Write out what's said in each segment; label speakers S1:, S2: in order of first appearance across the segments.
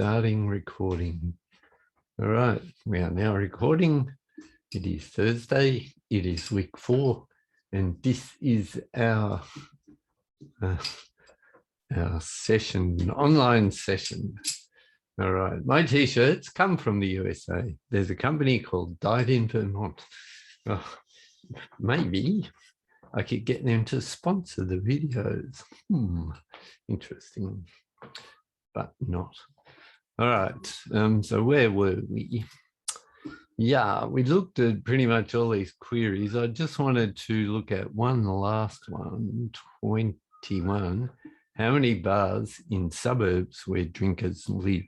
S1: starting recording. All right, we are now recording. It is Thursday. It is week 4, and this is our session, online session. All right, my t-shirts come from the USA. There's a company called Died in Vermont. Oh, maybe I could get them to sponsor the videos. Interesting, but not. All right, so where were we? Yeah, we looked at pretty much all these queries. I just wanted to look at one last one, 21. How many bars in suburbs where drinkers live?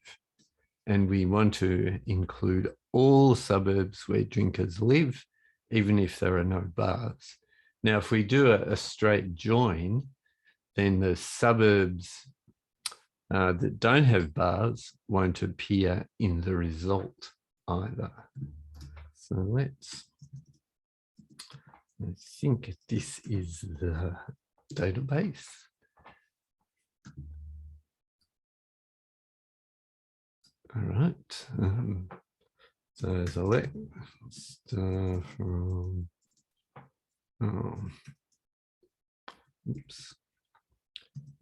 S1: And we want to include all suburbs where drinkers live, even if there are no bars. Now, if we do a straight join, then the suburbs that don't have bars won't appear in the result either. So I think this is the database. All right. So select start from,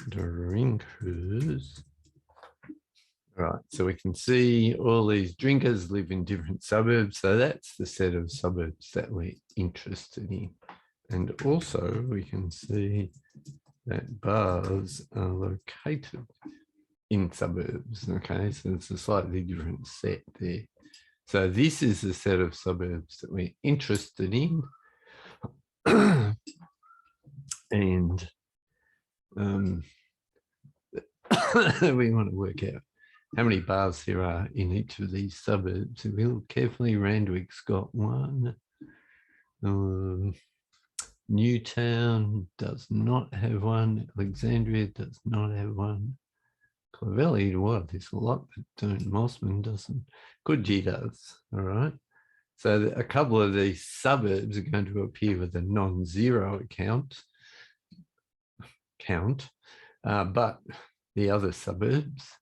S1: drinkers. Right, so we can see all these drinkers live in different suburbs. So that's the set of suburbs that we're interested in. And also we can see that bars are located in suburbs. Okay, so it's a slightly different set there. So this is the set of suburbs that we're interested in. And we want to work out how many bars there are in each of these suburbs. If we look carefully, Randwick's got one. Newtown does not have one. Alexandria does not have one. Clovelly, well, there's a lot that don't. Mossman doesn't. Coogee does, all right? So a couple of these suburbs are going to appear with a non-zero count, but the other suburbs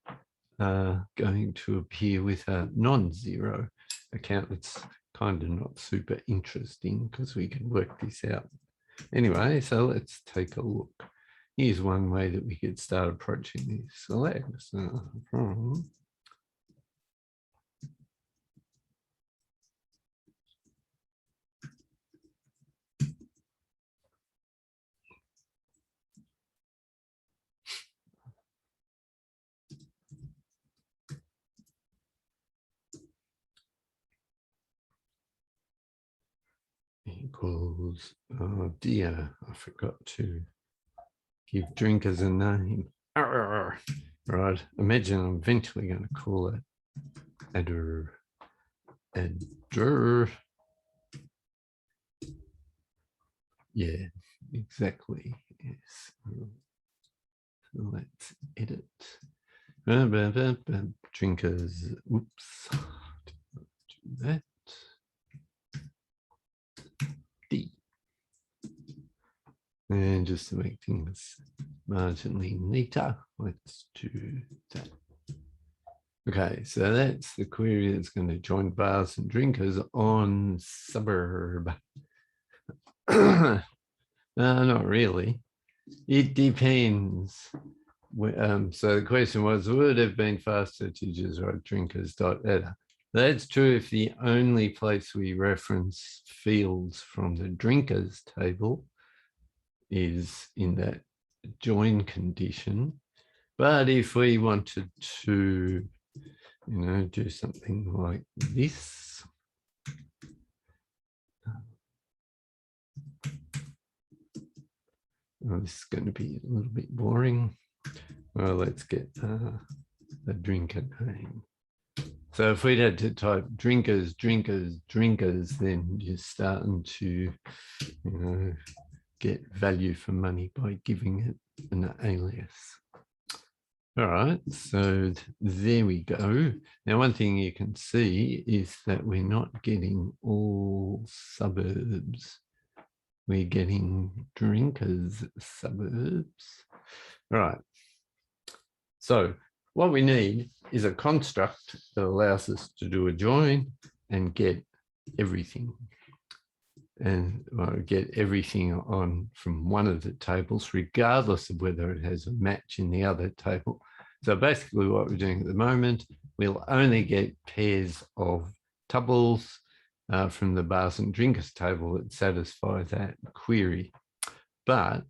S1: are going to appear with a non-zero account. It's kind of not super interesting because we can work this out. Anyway, so let's take a look. Here's one way that we could start approaching this. Select from equals, oh dear, I forgot to give drinkers a name. Right, imagine I'm eventually going to call it adder. Yeah, exactly. Yes. So let's edit. Drinkers. Oops. Do that. D. And just to make things marginally neater, let's do that. Okay, so that's the query that's going to join bars and drinkers on suburb. No, not really. It depends. So the question was, would it have been faster to just write drinkers.edit? That's true if the only place we reference fields from the drinkers table is in that join condition. But if we wanted to, do something like this, this is going to be a little bit boring. Well, let's get the drinker name. So if we'd had to type drinkers, then you're starting to, get value for money by giving it an alias. All right, so there we go. Now, one thing you can see is that we're not getting all suburbs. We're getting drinkers suburbs. All right. So what we need is a construct that allows us to do a join and get everything. And get everything on from one of the tables, regardless of whether it has a match in the other table. So basically what we're doing at the moment, we'll only get pairs of tuples from the bars and drinkers table that satisfy that query. But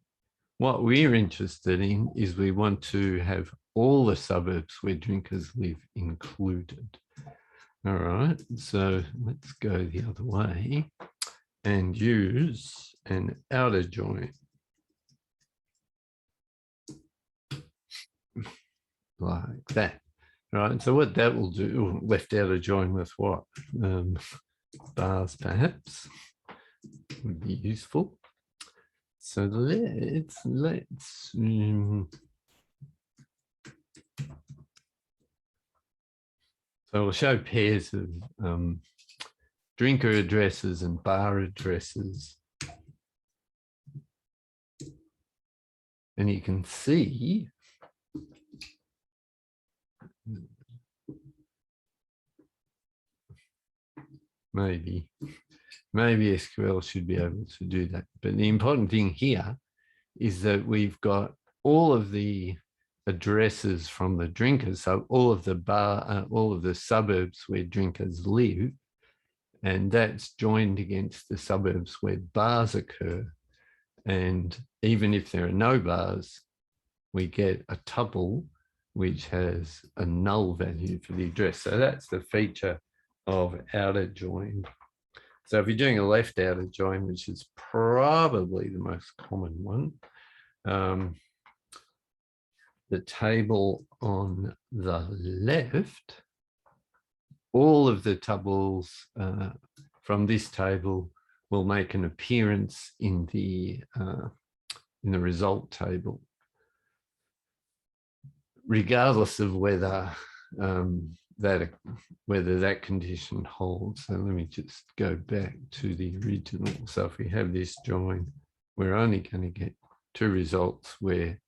S1: what we're interested in is we want to have all the suburbs where drinkers live included. All right, so let's go the other way and use an outer join. Like that, right? So what that will do, left outer join with what? Bars perhaps would be useful. So let's so we'll show pairs of drinker addresses and bar addresses. And you can see maybe SQL should be able to do that. But the important thing here is that we've got all of the addresses from the drinkers, so all of the suburbs where drinkers live, and that's joined against the suburbs where bars occur. And even if there are no bars, we get a tuple which has a null value for the address. So that's the feature of outer join. So if you're doing a left outer join, which is probably the most common one, the table on the left, all of the tuples from this table will make an appearance in the result table, regardless of whether that condition holds. So let me just go back to the original. So if we have this join, we're only going to get two results where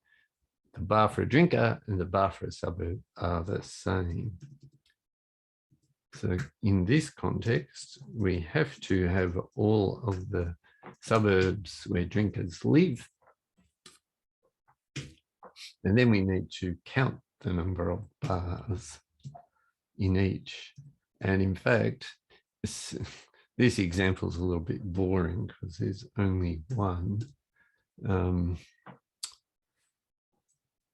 S1: the bar for a drinker and the bar for a suburb are the same. So in this context, we have to have all of the suburbs where drinkers live. And then we need to count the number of bars in each. And in fact, this example is a little bit boring because there's only one.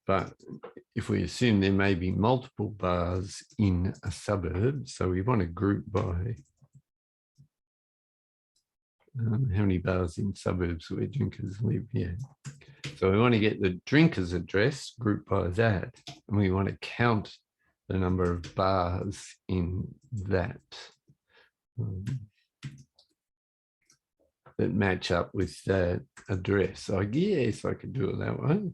S1: But if we assume there may be multiple bars in a suburb, so we want to group by how many bars in suburbs where drinkers live here. So we want to get the drinker's address grouped by that, and we want to count the number of bars in that that match up with that address. So I guess I could do it that way.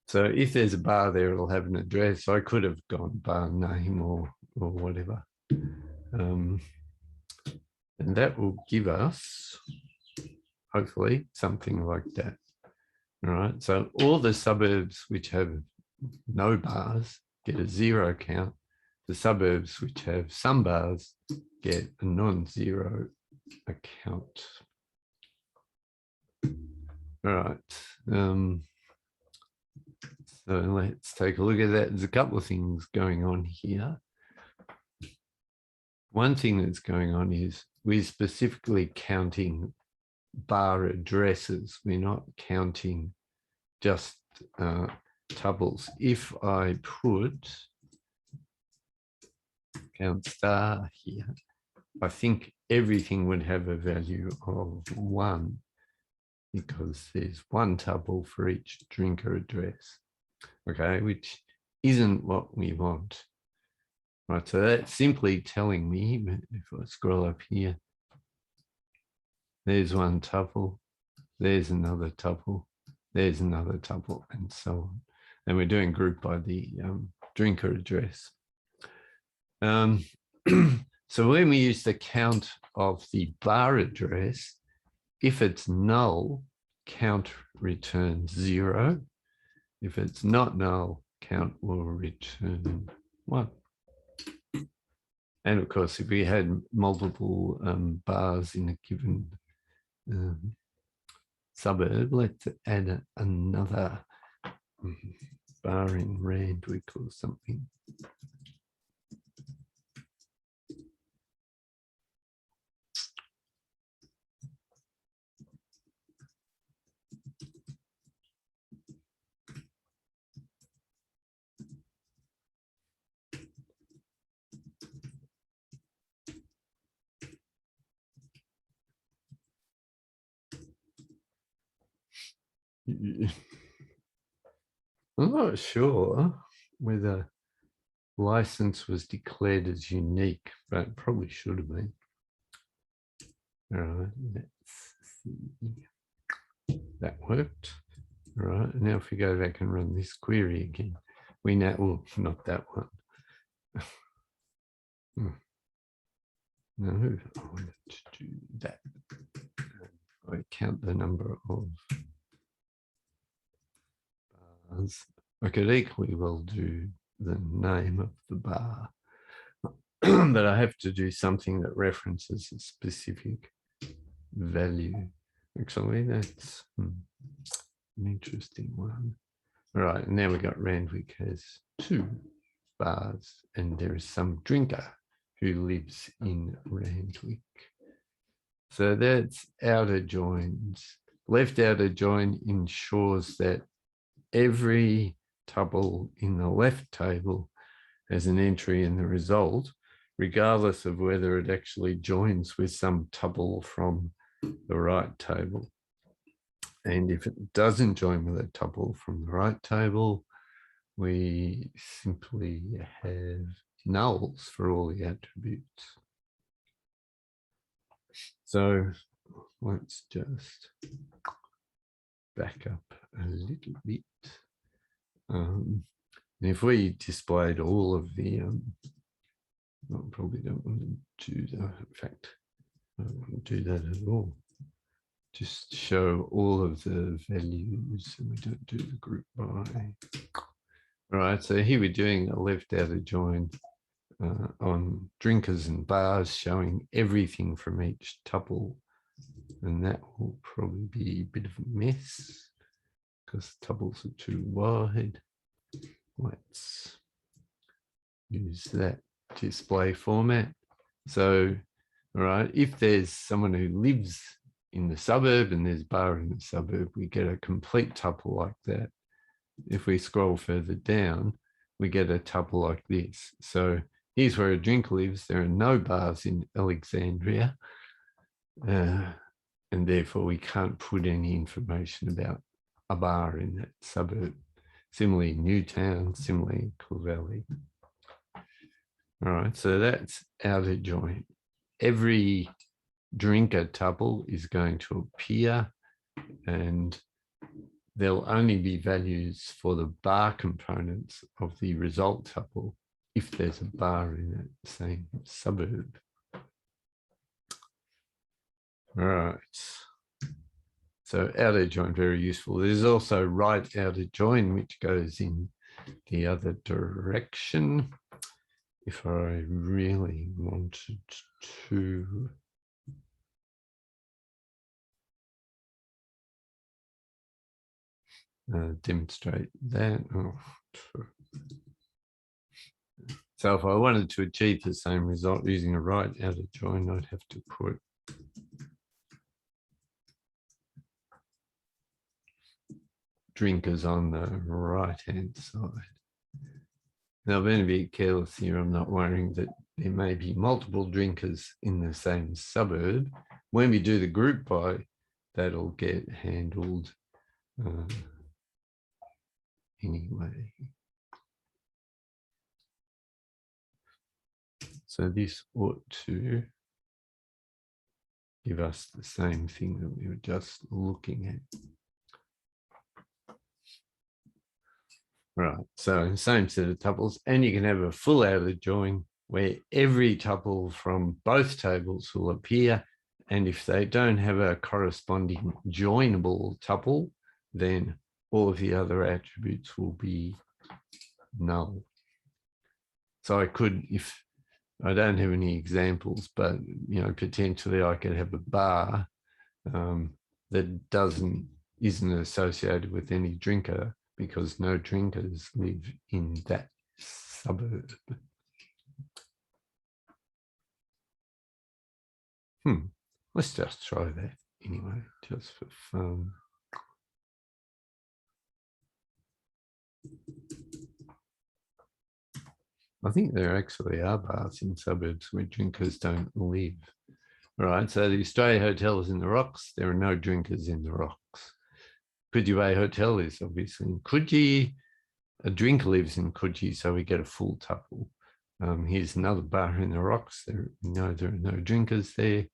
S1: So if there's a bar there, it'll have an address. I could have gone bar name or whatever. And that will give us, hopefully, something like that. All right. So all the suburbs which have no bars get a 0 count. The suburbs which have some bars get a non-zero account. All right. So let's take a look at that. There's a couple of things going on here. One thing that's going on is we're specifically counting bar addresses. We're not counting just tuples. If I put count star here, I think everything would have a value of 1 because there's one tuple for each drinker address. Okay, which isn't what we want. Right, so that's simply telling me, if I scroll up here, there's one tuple, there's another tuple, there's another tuple, and so on. And we're doing group by the drinker address. So when we use the count of the bar address, if it's null, count returns 0. If it's not null, count will return 1. And of course, if we had multiple bars in a given suburb, let's add another bar in Randwick or something. I'm not sure whether license was declared as unique, but it probably should have been. All right, let's see. That worked. All right, now if we go back and run this query again, we now, well, not that one. No, I wanted to do that. I count the number of bars. I could equally well do the name of the bar, but I have to do something that references a specific value. Actually, that's an interesting one. All right, and now we got Randwick has 2 bars, and there is some drinker who lives in Randwick. So that's outer joins. Left outer join ensures that every tuple in the left table has an entry in the result, regardless of whether it actually joins with some tuple from the right table. And if it doesn't join with a tuple from the right table, we simply have nulls for all the attributes. So let's just back up a little bit. And if we displayed all of the, I probably don't want to do that. In fact, I don't want to do that at all. Just show all of the values, and we don't do the group by. All right, so here we're doing a left outer join on drinkers and bars, showing everything from each tuple, and that will probably be a bit of a mess because tuples are too wide. Let's use that display format. So, all right, if there's someone who lives in the suburb and there's a bar in the suburb, we get a complete tuple like that. If we scroll further down, we get a tuple like this. So here's where a drinker lives. There are no bars in Alexandria, and therefore we can't put any information about a bar in that suburb. Similarly, Newtown, similarly, Clovelly. All right, so that's outer join. Every drinker tuple is going to appear, and there'll only be values for the bar components of the result tuple if there's a bar in that same suburb. All right. So outer join, very useful. There's also right outer join, which goes in the other direction. If I really wanted to demonstrate that. So if I wanted to achieve the same result using a right outer join, I'd have to put drinkers on the right-hand side. Now, I'm being a bit careless here. I'm not worrying that there may be multiple drinkers in the same suburb. When we do the group by, that'll get handled anyway. So this ought to give us the same thing that we were just looking at. Right, so same set of tuples, and you can have a full outer join where every tuple from both tables will appear, and if they don't have a corresponding joinable tuple, then all of the other attributes will be null. So I could, if I don't have any examples, but potentially I could have a bar that isn't associated with any drinker because no drinkers live in that suburb. Let's just try that anyway, just for fun. I think there actually are bars in suburbs where drinkers don't live. All right, so the Australia Hotel is in the Rocks. There are no drinkers in the Rocks. Coogee Bay Hotel is obviously in Coogee. A drinker lives in Coogee, so we get a full tuple. Here's another bar in the Rocks. There are no drinkers there.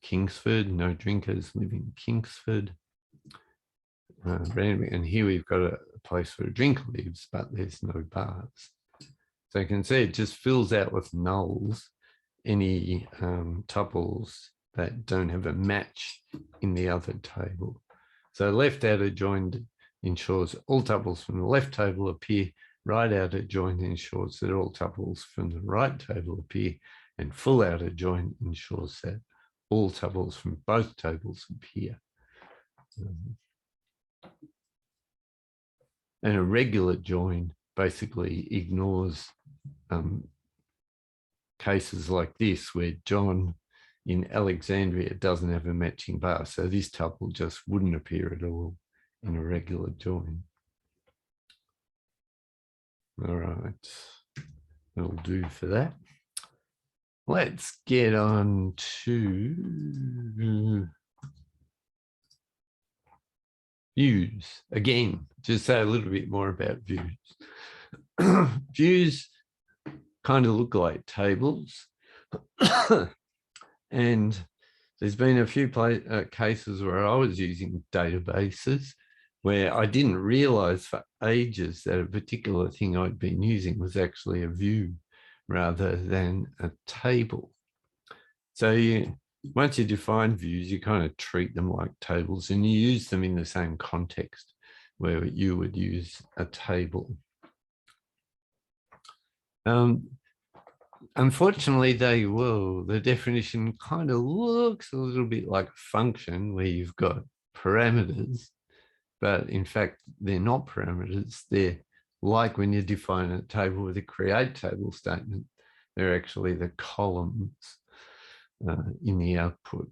S1: Kingsford, no drinkers live in Kingsford. And here we've got a place where a drinker lives, but there's no bars. So you can see it just fills out with nulls any tuples that don't have a match in the other table. So left outer joined ensures all tuples from the left table appear, right outer joined ensures that all tuples from the right table appear, and full outer join ensures that all tuples from both tables appear. And a regular join basically ignores cases like this where John in Alexandria doesn't have a matching bar. So this tuple just wouldn't appear at all in a regular join. All right, that'll do for that. Let's get on to views. Again, just say a little bit more about views. Views kind of look like tables. And there's been a few cases where I was using databases where I didn't realize for ages that a particular thing I'd been using was actually a view rather than a table. So once you define views, you kind of treat them like tables and you use them in the same context where you would use a table. Unfortunately, the definition kind of looks a little bit like a function where you've got parameters, but in fact, they're not parameters. They're like when you define a table with a create table statement, they're actually the columns in the output.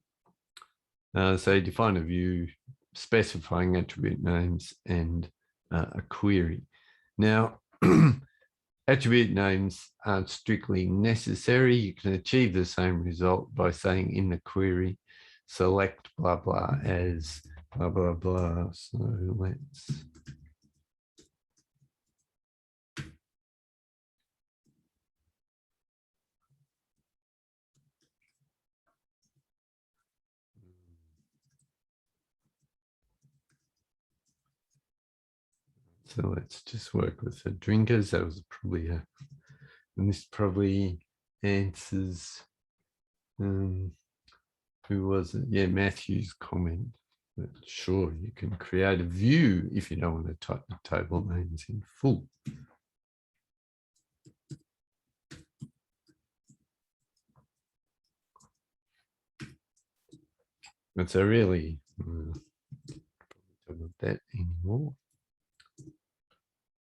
S1: So you define a view specifying attribute names and a query. Now, attribute names aren't strictly necessary. You can achieve the same result by saying in the query, select blah, blah as blah, blah, blah. So let's. So let's just work with the drinkers. That was probably and this probably answers, who was it? Yeah, Matthew's comment. But sure, you can create a view if you don't want to type the table names in full. And so really, don't want that anymore.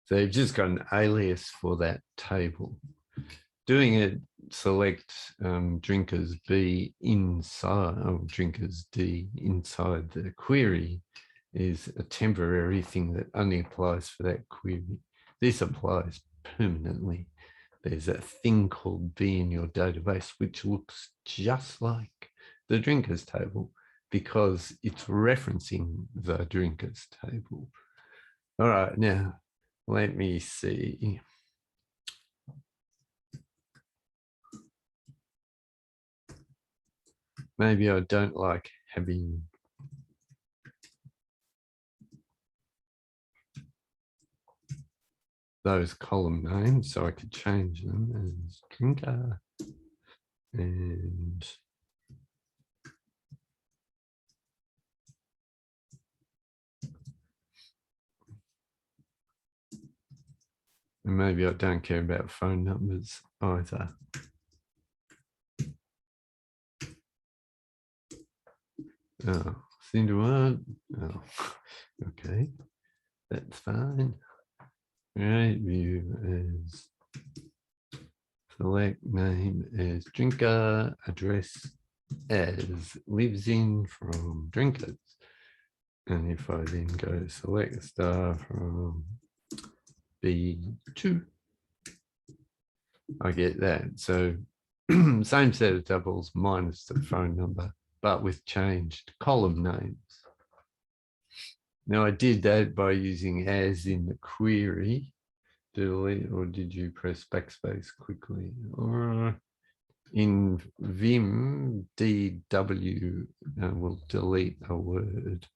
S1: So you've just got an alias for that table. Doing it, select drinkers B inside, or drinkers D inside the query is a temporary thing that only applies for that query. This applies permanently. There's a thing called B in your database, which looks just like the drinkers table because it's referencing the drinkers table. All right, now let me see. Maybe I don't like having those column names, so I could change them as drinker and And maybe I don't care about phone numbers either. Oh, seem to want. Oh, okay, that's fine. Right, view as select name as drinker, address as lives in from drinkers. And if I then go select star from B2, I get that. So same set of doubles minus the phone number, but with changed column names. Now I did that by using as in the query. Delete, or did you press backspace quickly? Or in Vim, DW will delete a word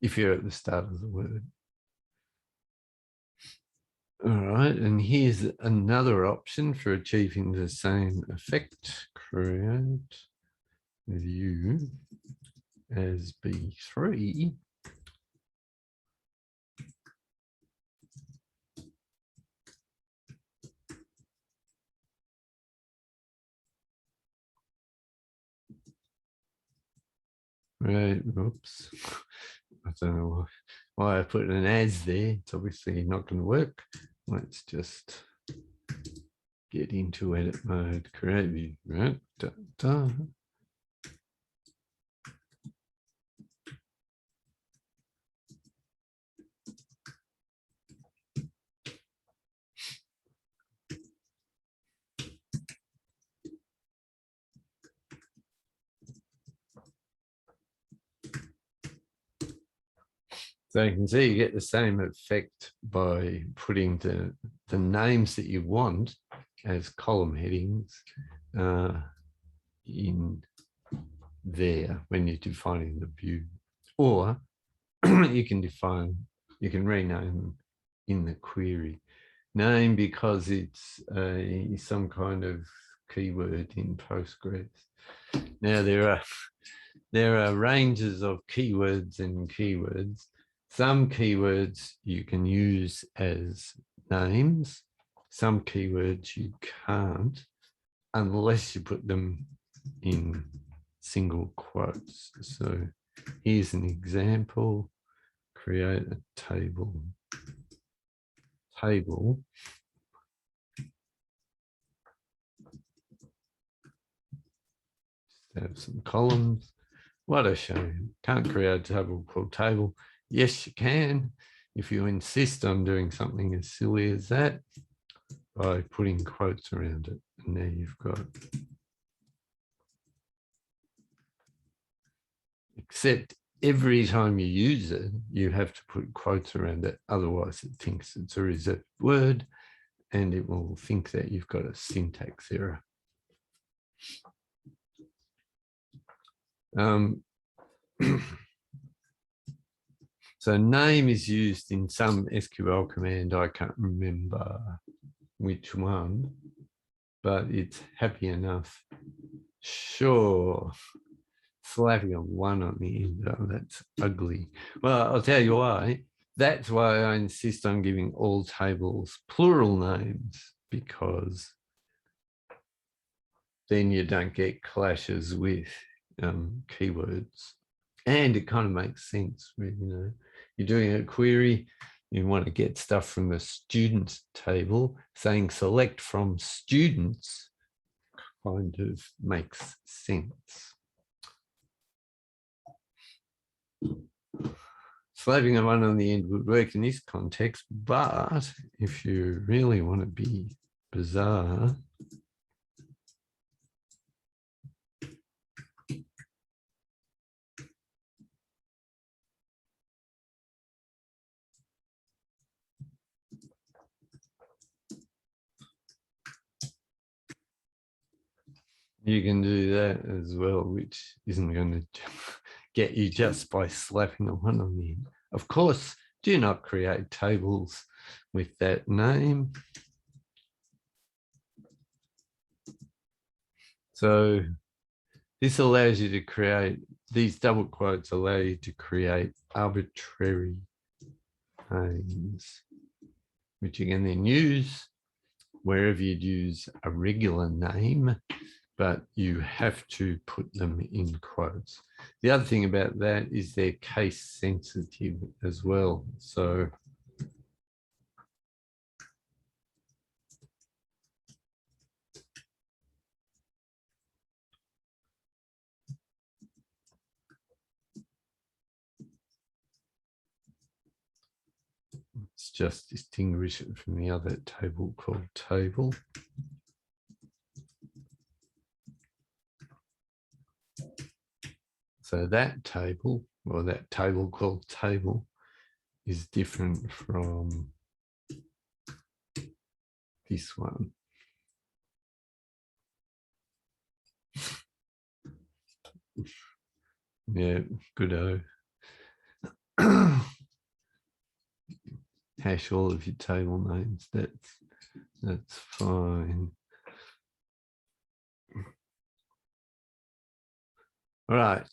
S1: if you're at the start of the word. All right, and here's another option for achieving the same effect. Create view as B3. Right, oops. I don't know why I put an as there. It's obviously not going to work. Let's just get into edit mode, create view, right? So you can see you get the same effect by putting the names that you want as column headings in there when you're defining the view. Or you can rename them in the query. Name because it's some kind of keyword in Postgres. Now there are ranges of keywords and keywords. Some keywords you can use as names. Some keywords you can't unless you put them in single quotes. So here's an example. Create a table. Just have some columns. What a shame. Can't create a table called table. Yes, you can if you insist on doing something as silly as that by putting quotes around it. And there you've got. Except every time you use it, you have to put quotes around it. Otherwise, it thinks it's a reserved word and it will think that you've got a syntax error. So name is used in some SQL command. I can't remember which one, but it's happy enough. Sure, slapping a 1 on the end. Oh, that's ugly. Well, I'll tell you why. That's why I insist on giving all tables plural names, because then you don't get clashes with keywords. And it kind of makes sense, you know. You're doing a query, you want to get stuff from the students table, saying select from students kind of makes sense. Slapping a 1 on the end would work in this context, but if you really want to be bizarre, you can do that as well, which isn't going to get you just by slapping a 1 on the end. Of course, do not create tables with that name. So this allows you to create, these double quotes allow you to create arbitrary contains, which you can then use wherever you'd use a regular name, but you have to put them in quotes. The other thing about that is they're case sensitive as well. So let's just distinguish it from the other table called table. So that table, or that table called table, is different from this one. Yeah, good-o. Hash all of your table names. That's fine. All right.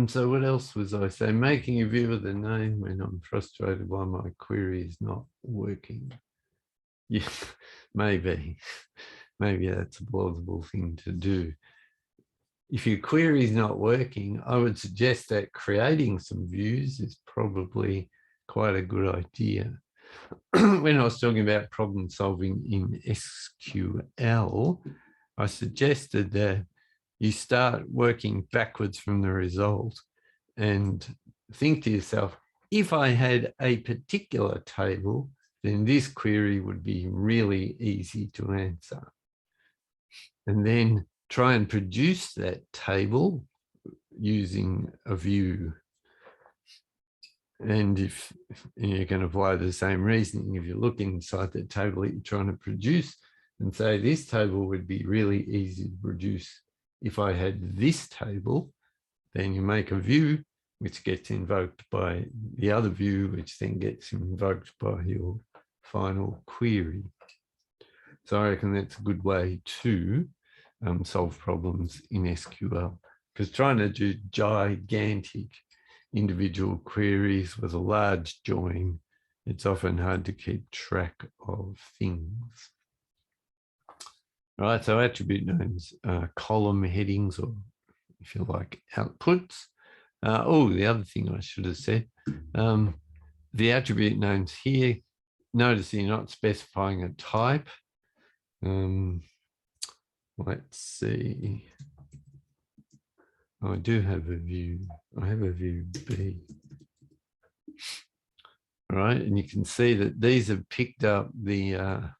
S1: So what else was I saying? Making a view of the name when I'm frustrated why my query is not working. Yeah, maybe that's a plausible thing to do. If your query is not working, I would suggest that creating some views is probably quite a good idea. When I was talking about problem solving in SQL, I suggested that you start working backwards from the result and think to yourself, if I had a particular table, then this query would be really easy to answer. And then try and produce that table using a view. And if you can apply the same reasoning, if you look inside the table that you're trying to produce and say this table would be really easy to produce if I had this table, then you make a view which gets invoked by the other view, which then gets invoked by your final query. So I reckon that's a good way to solve problems in SQL, because trying to do gigantic individual queries with a large join, it's often hard to keep track of things. All right, so attribute names, column headings, or if you like, outputs. Oh, the other thing I should have said, the attribute names here, notice you're not specifying a type. Let's see. Oh, I do have a view. I have a view B. All right, and you can see that these have picked up the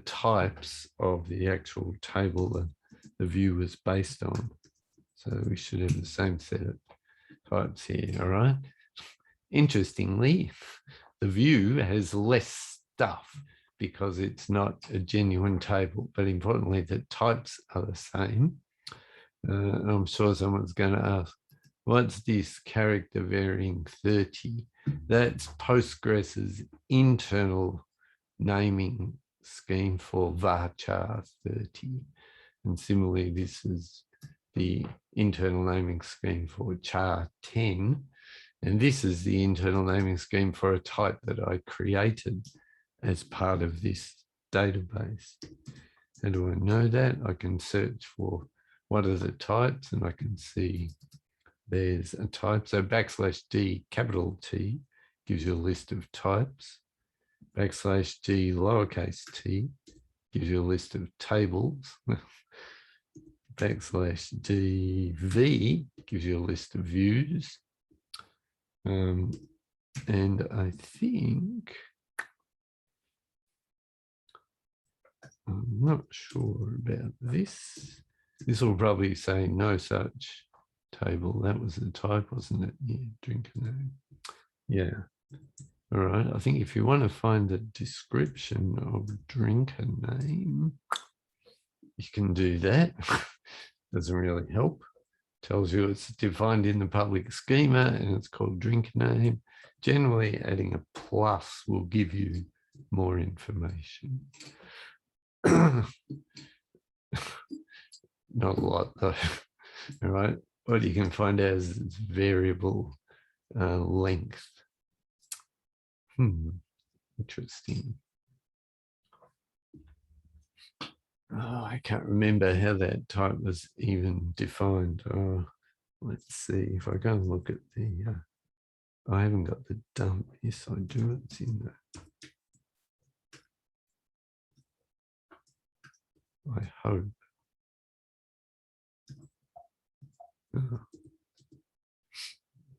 S1: types of the actual table that the view was based on. So we should have the same set of types here, all right? Interestingly, the view has less stuff because it's not a genuine table, but importantly, the types are the same. I'm sure someone's going to ask, what's this character varying 30? That's Postgres's internal naming scheme for varchar 30. And similarly, this is the internal naming scheme for char 10. And this is the internal naming scheme for a type that I created as part of this database. How do I know that? I can search for what are the types, and I can see there's a type. So \D capital T gives you a list of types. \D lowercase t gives you a list of tables. \D v gives you a list of views. And I think, I'm not sure about this. This will probably say no such table. That was the type, wasn't it? Yeah, drinker name. Yeah. All right. I think if you want to find the description of drinker name, you can do that. Doesn't really help. Tells you it's defined in the public schema and it's called drinker name. Generally, adding a plus will give you more information. Not a lot though. All right. What you can find out is its variable length. Interesting. Oh, I can't remember how that type was even defined. Oh, let's see if I go and look at the, I haven't got the dump. Yes, I do. It's in there. I hope. Oh,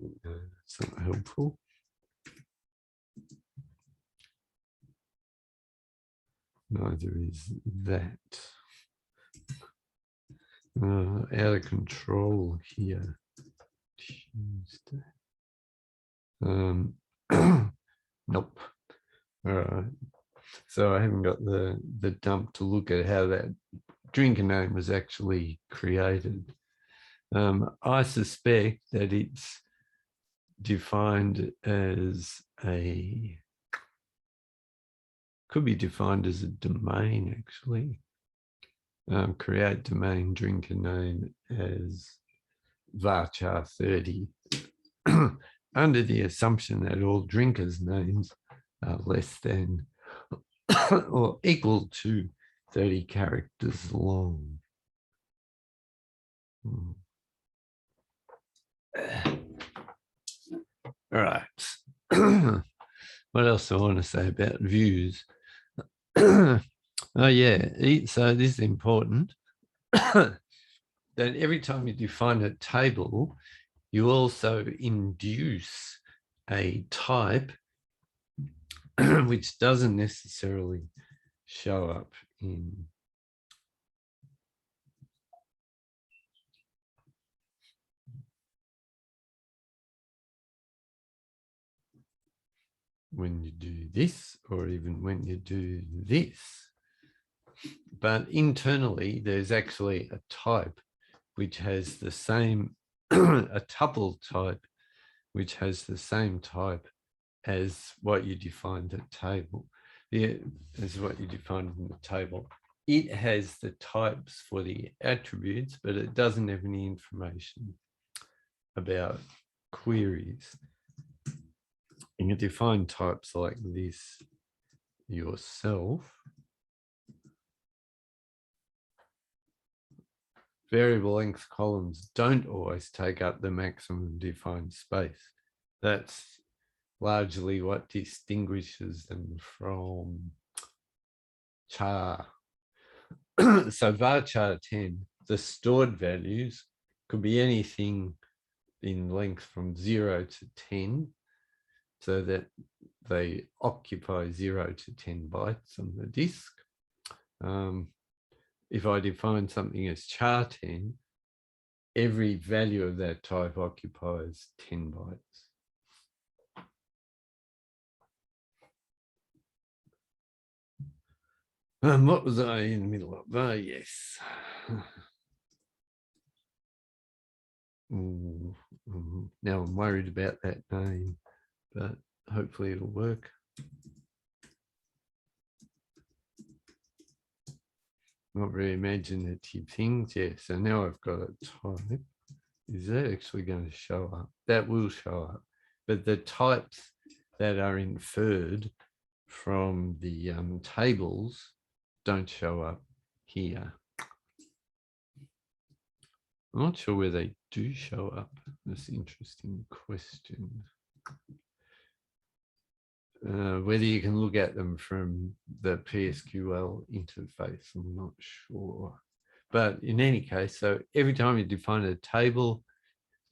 S1: no, that's not helpful. Neither is that. Out of control here. Tuesday. Nope. All right. So I haven't got the dump to look at how that drinker name was actually created. I suspect that it's defined as could be defined as a domain actually. Create domain drinker name as varchar 30 under the assumption that all drinkers' names are less than or equal to 30 characters long. All right. What else do I want to say about views? Oh yeah, so this is important. That every time you define a table, you also induce a type which doesn't necessarily show up in when you do this, or even when you do this. But internally, there's actually a type which has the same, a tuple type, which has the same type as what you defined at table. As what you defined in the table. It has the types for the attributes, but it doesn't have any information about queries. You can define types like this yourself. Variable length columns don't always take up the maximum defined space. That's largely what distinguishes them from char. So varchar 10, the stored values could be anything in length from 0 to 10, so that they occupy 0 to 10 bytes on the disk. If I define something as char 10, every value of that type occupies 10 bytes. What was I in the middle of? Oh, yes. Now I'm worried about that name, but hopefully it'll work. Not very imaginative things. Yeah, so now I've got a type. Is that actually going to show up? That will show up. But the types that are inferred from the tables don't show up here. I'm not sure where they do show up. That's an interesting question. Whether you can look at them from the PSQL interface, I'm not sure. But in any case, so every time you define a table,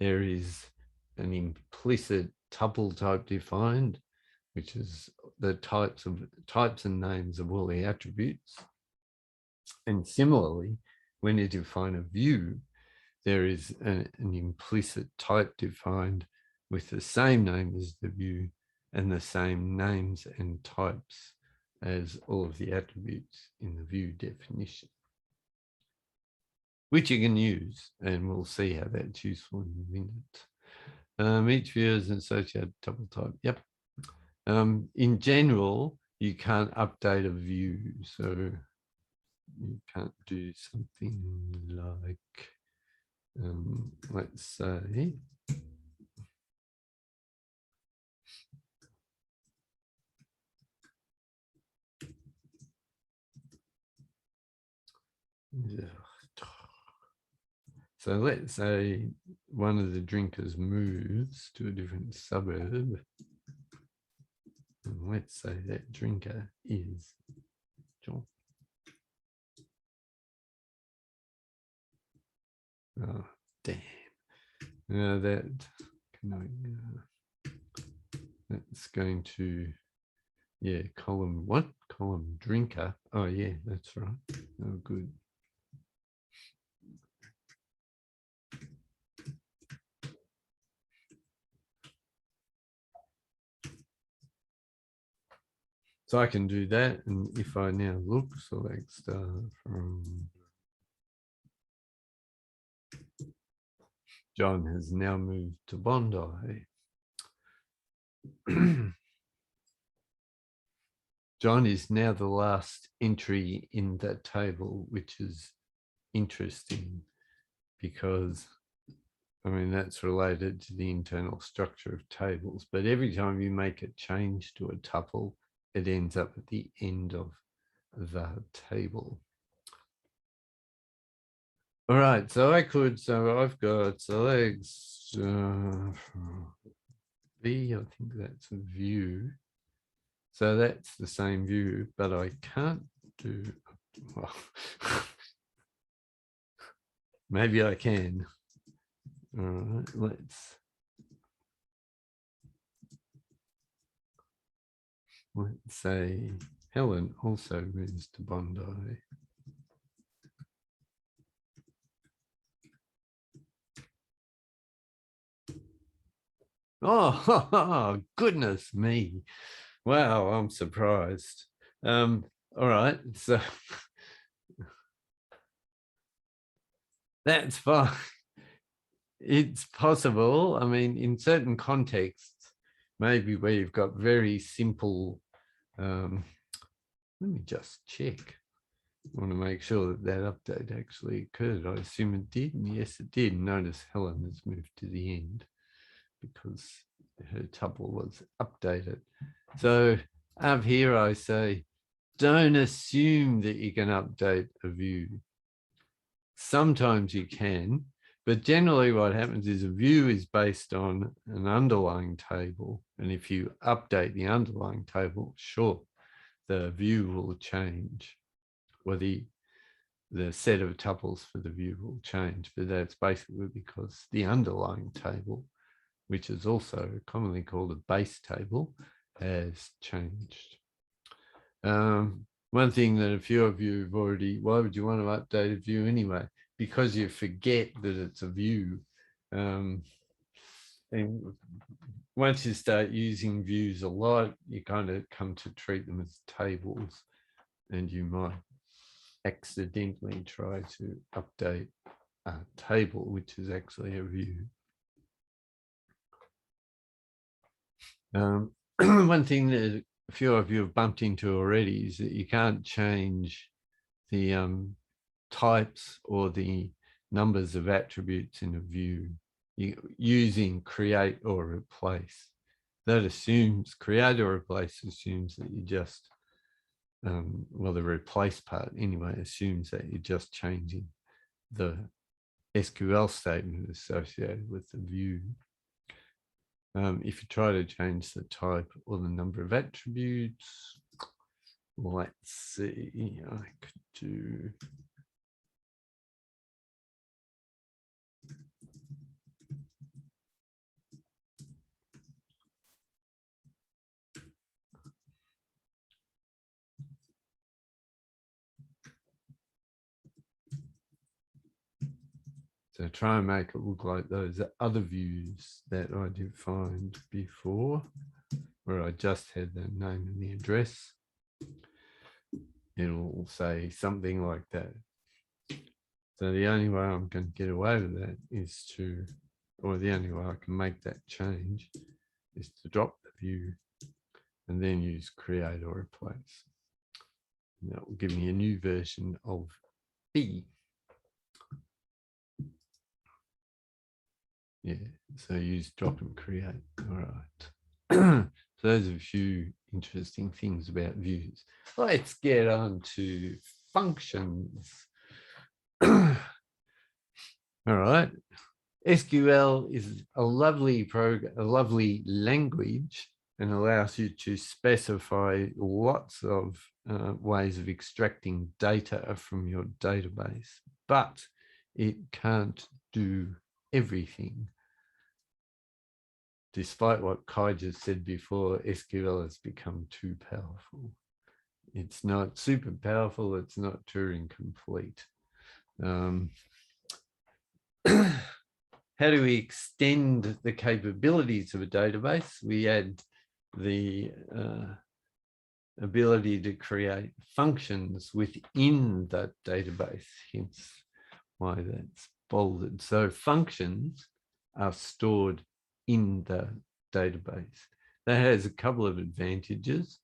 S1: there is an implicit tuple type defined, which is the types and names of all the attributes. And similarly, when you define a view, there is an implicit type defined with the same name as the view and the same names and types as all of the attributes in the view definition, which you can use, and we'll see how that's useful in a minute. Each view is an associated tuple type. Yep. In general, you can't update a view, so you can't do something like, let's say, So let's say one of the drinkers moves to a different suburb. And let's say that drinker is John. Oh, damn. That's going to, yeah, column what? Column drinker. Oh, yeah, that's right. Oh, good. So I can do that. And if I now look, select star from John has now moved to Bondi. John is now the last entry in that table, which is interesting because, I mean, that's related to the internal structure of tables. But every time you make a change to a tuple, it ends up at the end of the table. All right, so I've got selects B, I think that's a view. So that's the same view, but I can't do, well, maybe I can. All right, let's say Helen also moves to Bondi. Oh, goodness me. Wow, I'm surprised. All right, so that's fine. It's possible. I mean, in certain contexts, maybe where you've got very simple, let me just check. I want to make sure that that update actually occurred. I assume it did, and yes, it did. Notice Helen has moved to the end because her tuple was updated. So up here, I say, don't assume that you can update a view. Sometimes you can, but generally what happens is a view is based on an underlying table. And if you update the underlying table, sure, the view will change, or the set of tuples for the view will change. But that's basically because the underlying table, which is also commonly called a base table, has changed. One thing that a few of you have already, why would you want to update a view anyway? Because you forget that it's a view. And once you start using views a lot, you kind of come to treat them as tables, and you might accidentally try to update a table, which is actually a view. One thing that a few of you have bumped into already is that you can't change the types or the numbers of attributes in a view using create or replace. That assumes, create or replace assumes that you just, well, the replace part anyway assumes that you're just changing the SQL statement associated with the view. If you try to change the type or the number of attributes, let's see, I could do, so try and make it look like those other views that I defined before, where I just had the name and the address. It'll say something like that. So the only way I'm going to get away with that is to, or the only way I can make that change is to drop the view and then use create or replace. And that will give me a new version of B. Yeah, so use drop and create. All right. So those are a few interesting things about views. Let's get on to functions. All right. SQL is a lovely language and allows you to specify lots of ways of extracting data from your database, but it can't do everything. Despite what Kai just said before, SQL has become too powerful. It's not super powerful, it's not Turing complete. How do we extend the capabilities of a database? We add the ability to create functions within that database, hence why that's bolded. So functions are stored in the database. That has a couple of advantages,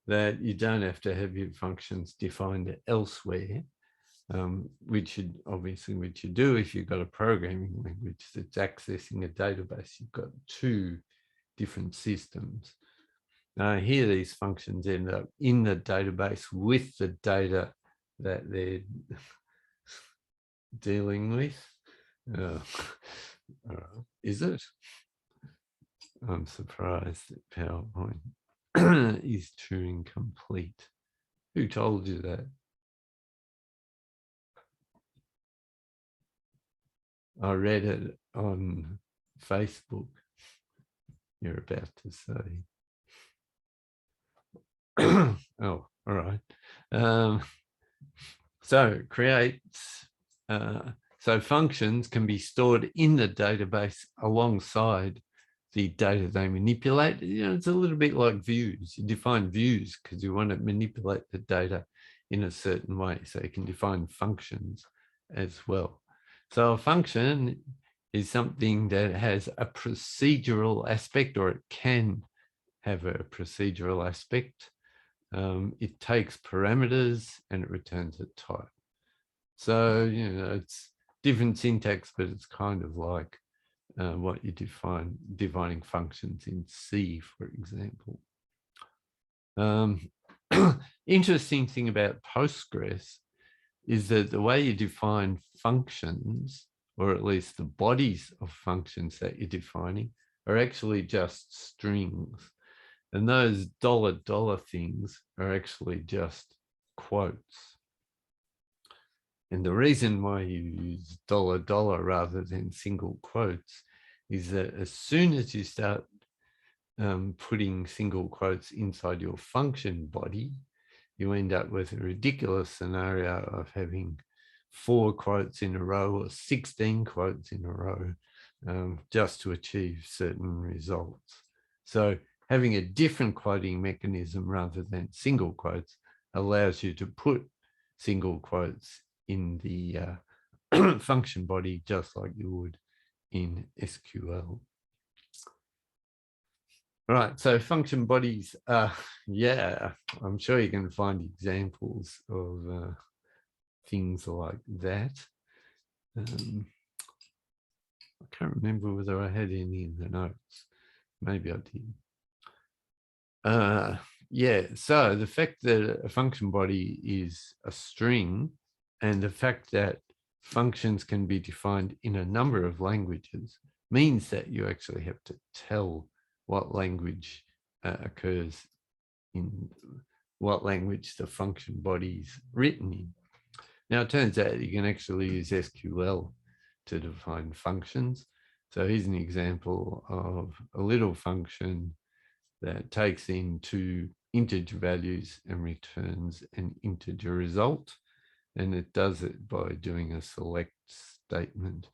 S1: that you don't have to have your functions defined elsewhere, which you do if you've got a programming language that's accessing a database. You've got two different systems. Here, these functions end up in the database with the data that they're dealing with. Is it? I'm surprised that PowerPoint is Turing complete. Who told you that? I read it on Facebook. You're about to say. Oh, all right. So it creates, so functions can be stored in the database alongside the data they manipulate. You know, it's a little bit like views. You define views because you want to manipulate the data in a certain way. So you can define functions as well. So a function is something that has a procedural aspect, or it can have a procedural aspect. It takes parameters and it returns a type. So, you know, it's different syntax, but it's kind of like what you defining functions in C, for example. Interesting thing about Postgres is that the way you define functions, or at least the bodies of functions that you're defining, are actually just strings. And those $$ things are actually just quotes. And the reason why you use $$ rather than single quotes is that as soon as you start putting single quotes inside your function body, you end up with a ridiculous scenario of having 4 quotes in a row or 16 quotes in a row just to achieve certain results. So having a different quoting mechanism rather than single quotes allows you to put single quotes in the function body just like you would in SQL. Right, so function bodies, yeah, I'm sure you can find examples of things like that. I can't remember whether I had any in the notes. Maybe I did. Yeah, so the fact that a function body is a string and the fact that functions can be defined in a number of languages means that you actually have to tell what language occurs in what language the function body is written in. Now, it turns out you can actually use SQL to define functions. So here's an example of a little function that takes in 2 integer values and returns an integer result. And it does it by doing a select statement.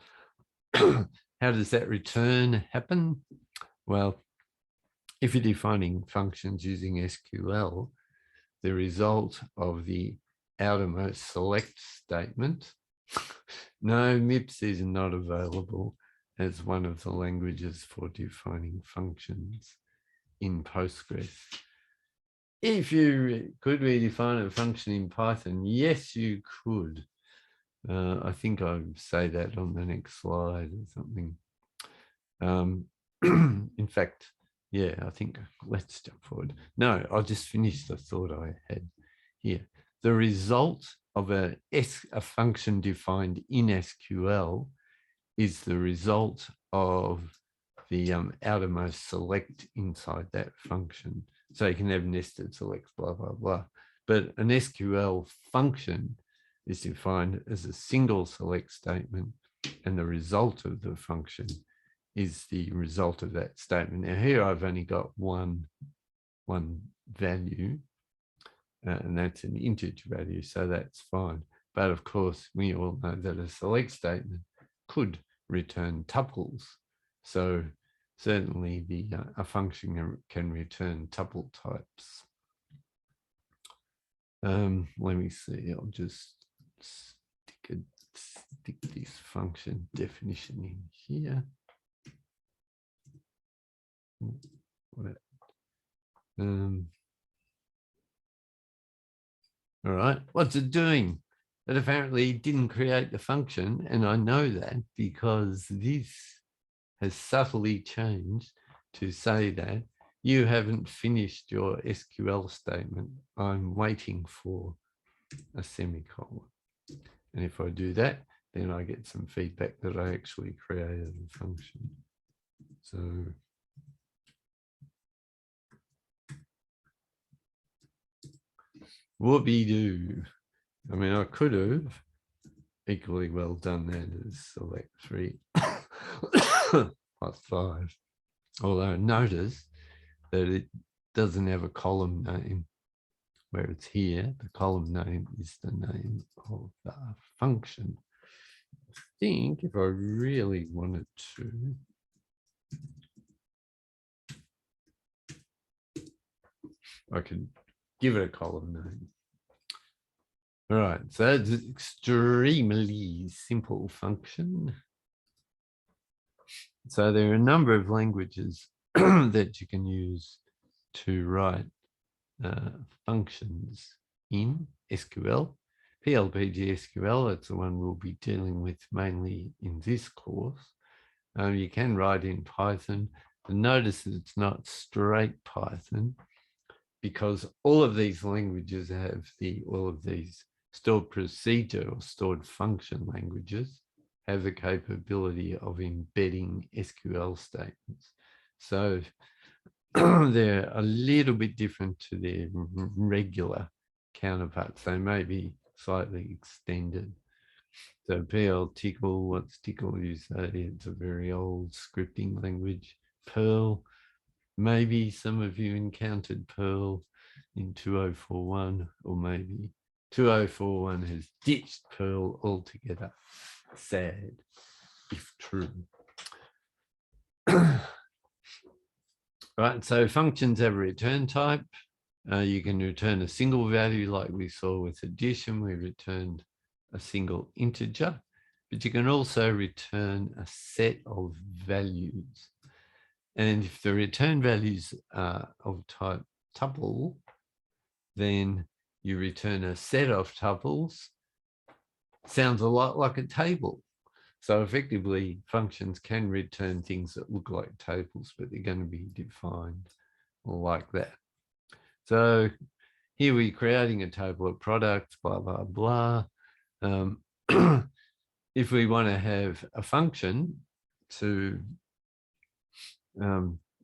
S1: How does that return happen? Well, if you're defining functions using SQL, the result of the outermost select statement, no, MIPS is not available as one of the languages for defining functions in Postgres. If you could redefine a function in Python, yes, you could. I think I'll say that on the next slide or something. In fact, yeah, I think let's jump forward. No, I'll just finish the thought I had here. The result of a function defined in SQL is the result of the outermost select inside that function. So you can have nested selects, blah, blah, blah. But an SQL function is defined as a single select statement, and the result of the function is the result of that statement. Now here I've only got one value, and that's an integer value, so that's fine. But of course, we all know that a select statement could return tuples. So certainly a function can return tuple types. Let me see, I'll just stick this function definition in here. All right, what's it doing? It apparently didn't create the function, and I know that because this has subtly changed to say that you haven't finished your SQL statement. I'm waiting for a semicolon. And if I do that, then I get some feedback that I actually created a function. So whoopee-doo. I mean, I could have equally well done that as select 3 plus 5. Although notice that it doesn't have a column name, where it's here. The column name is the name of the function. I think if I really wanted to, I could give it a column name. All right, so it's an extremely simple function. So there are a number of languages that you can use to write functions in SQL. PLPG SQL, that's the one we'll be dealing with mainly in this course. You can write in Python. But notice that it's not straight Python, because all of these languages have all of these stored procedure or stored function languages have the capability of embedding SQL statements. So they're a little bit different to their regular counterparts. They may be slightly extended. So PL Tickle, what's Tickle you say? It's a very old scripting language. Perl, maybe some of you encountered Perl in 2041, or maybe 2041 has ditched Perl altogether. Sad, if true. Right, so functions have a return type. You can return a single value like we saw with addition. We returned a single integer, but you can also return a set of values. And if the return values are of type tuple, then you return a set of tuples. Sounds a lot like a table. So effectively, functions can return things that look like tables, but they're going to be defined like that. So here we're creating a table of products, blah, blah, blah. If we want to have a function to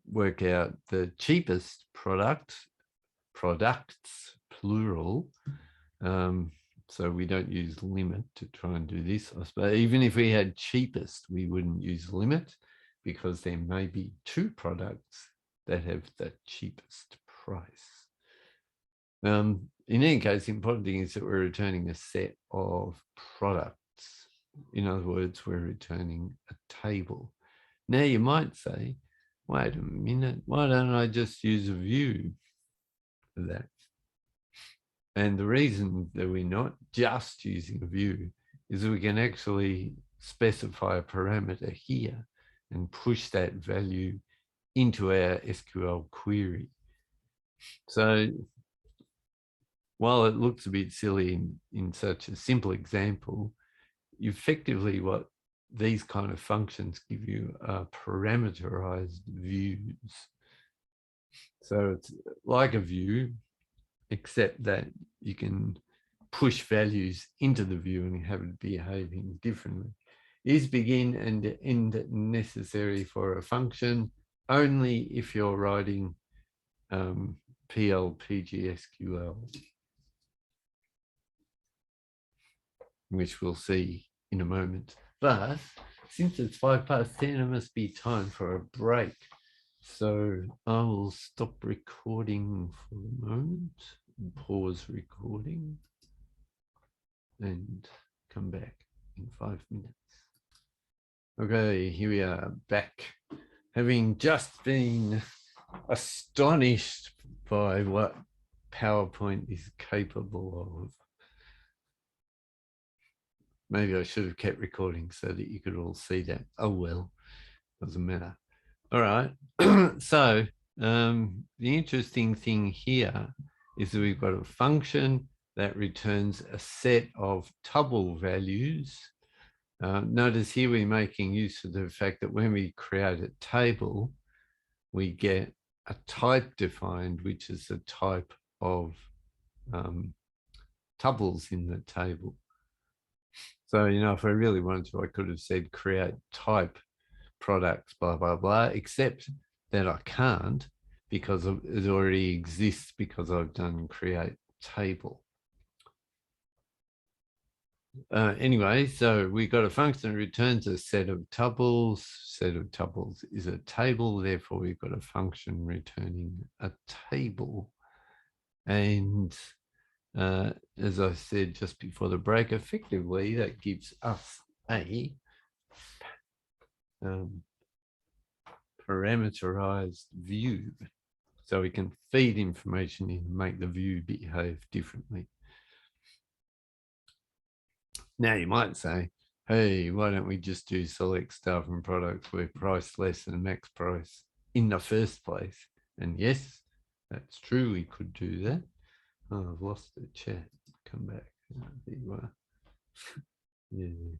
S1: work out the cheapest products, plural, so we don't use limit to try and do this. I suppose even if we had cheapest, we wouldn't use limit, because there may be two products that have the cheapest price. In any case, the important thing is that we're returning a set of products. In other words, we're returning a table. Now you might say, wait a minute, why don't I just use a view for that? And the reason that we're not just using a view is that we can actually specify a parameter here and push that value into our SQL query. So while it looks a bit silly in such a simple example, effectively what these kind of functions give you are parameterized views. So it's like a view, except that you can push values into the view and have it behaving differently. Is begin and end necessary for a function? Only if you're writing PL/PGSQL, which we'll see in a moment. But since it's 10:05, it must be time for a break. So I will stop recording for a moment, pause recording, and come back in 5 minutes. Okay, here we are back, having just been astonished by what PowerPoint is capable of. Maybe I should have kept recording so that you could all see that. Oh well, doesn't matter. All right. So the interesting thing here is that we've got a function that returns a set of tuple values. Notice here we're making use of the fact that when we create a table, we get a type defined, which is the type of tuples in the table. So, you know, if I really wanted to, I could have said create type products, blah, blah, blah, except that I can't because it already exists because I've done create table. Anyway, so we got a function that returns a set of tuples. Set of tuples is a table, therefore we've got a function returning a table. And as I said just before the break, effectively that gives us a parameterized view. So we can feed information in and make the view behave differently. Now you might say, hey, why don't we just do select staff and products where price less than max price in the first place? And yes, that's true, we could do that. Oh, I've lost the chat. Come back. Oh, there you are. Yeah.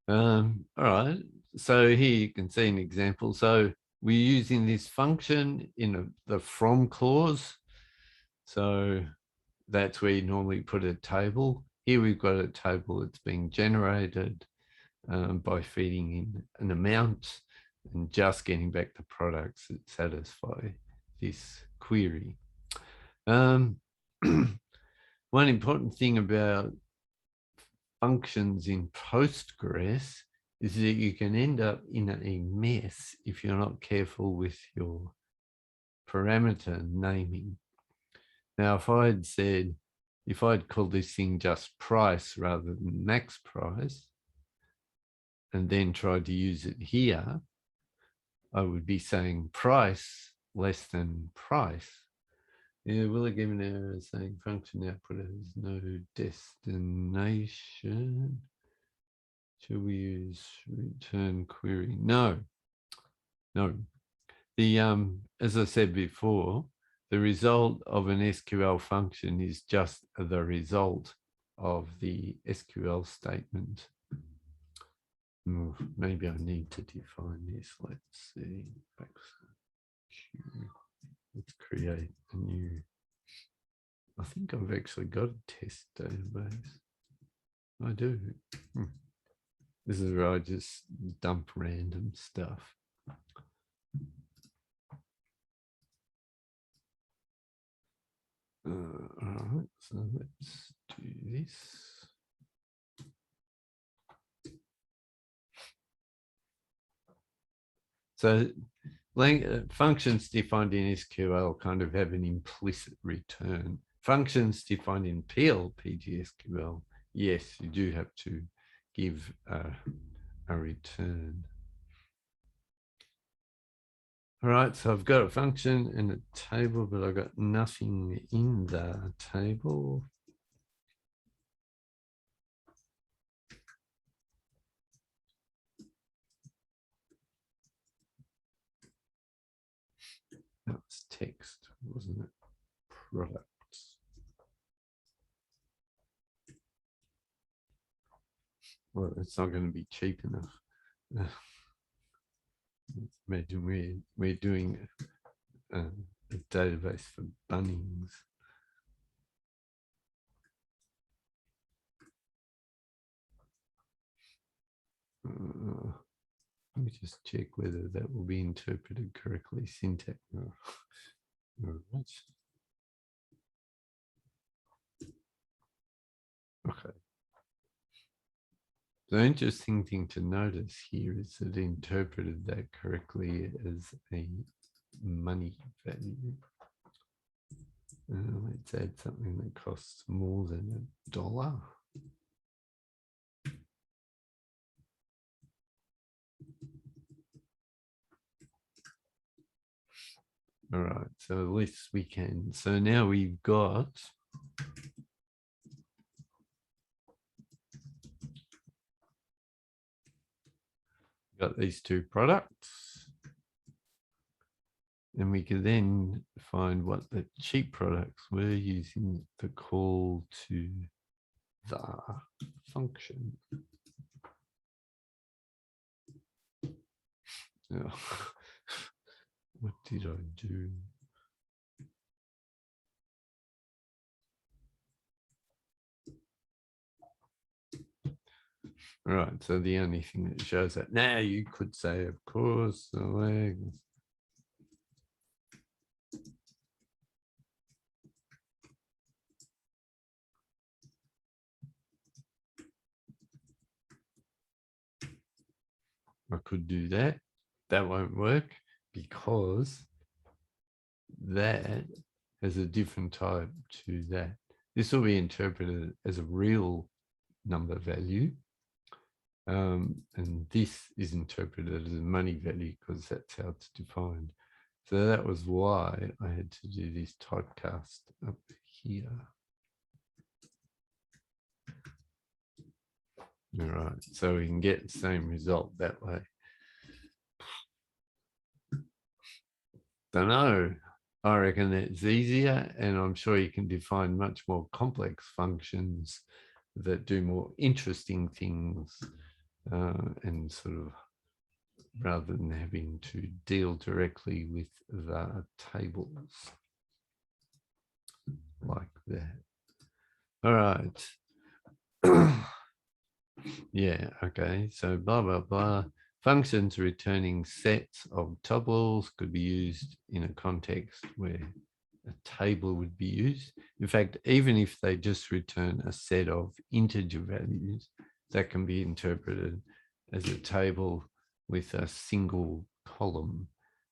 S1: All right. So here you can see an example. So we're using this function in the from clause. So that's where you normally put a table. Here we've got a table that's being generated by feeding in an amount and just getting back the products that satisfy this query. One important thing about functions in Postgres is that you can end up in a mess if you're not careful with your parameter naming. Now, if I'd called this thing just price rather than max price, and then tried to use it here, I would be saying price less than price. Yeah, will it give an error saying function output has no destination? Should we use return query? No. The as I said before, the result of an SQL function is just the result of the SQL statement. Maybe I need to define this. Let's see. Let's create a new. I think I've actually got a test database. I do. This is where I just dump random stuff. All right, so let's do this. So functions defined in SQL kind of have an implicit return. Functions defined in PL/PGSQL, yes, you do have to give a return. All right, so I've got a function and a table, but I've got nothing in the table. That was text, wasn't it? Products. Well, it's not going to be cheap enough. Imagine we're doing a database for Bunnings. Let me just check whether that will be interpreted correctly. Syntax. All right. Okay. The interesting thing to notice here is that it interpreted that correctly as a money value. Let's add something that costs more than $1. All right, so at least we can. So now we've got these two products. And we can then find what the cheap products were using the call to the function. Oh, what did I do? All right, so the only thing that shows that now you could say, of course, the legs. I could do that. That won't work because that has a different type to that. This will be interpreted as a real number value. And this is interpreted as a money value because that's how it's defined. So that was why I had to do this typecast up here. All right, so we can get the same result that way. Don't know. I reckon it's easier, and I'm sure you can define much more complex functions that do more interesting things and sort of rather than having to deal directly with the tables like that. All right. Yeah, okay. So blah, blah, blah. Functions returning sets of tuples could be used in a context where a table would be used. In fact, even if they just return a set of integer values, that can be interpreted as a table with a single column.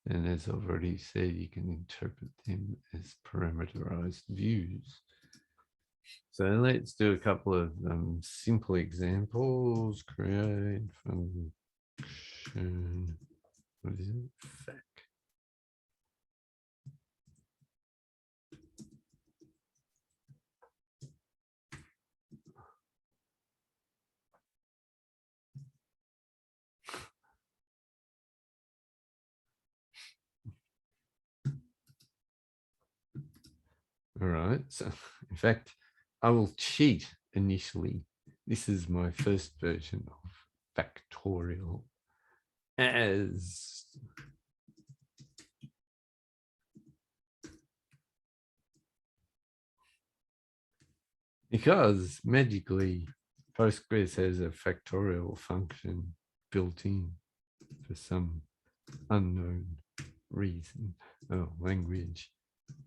S1: And as I've already said, you can interpret them as parameterized views. So let's do a couple of simple examples. Create function. What is it? Fac. All right. So in fact, I will cheat initially. This is my first version of factorial as because magically Postgres has a factorial function built in for some unknown reason. Oh, language,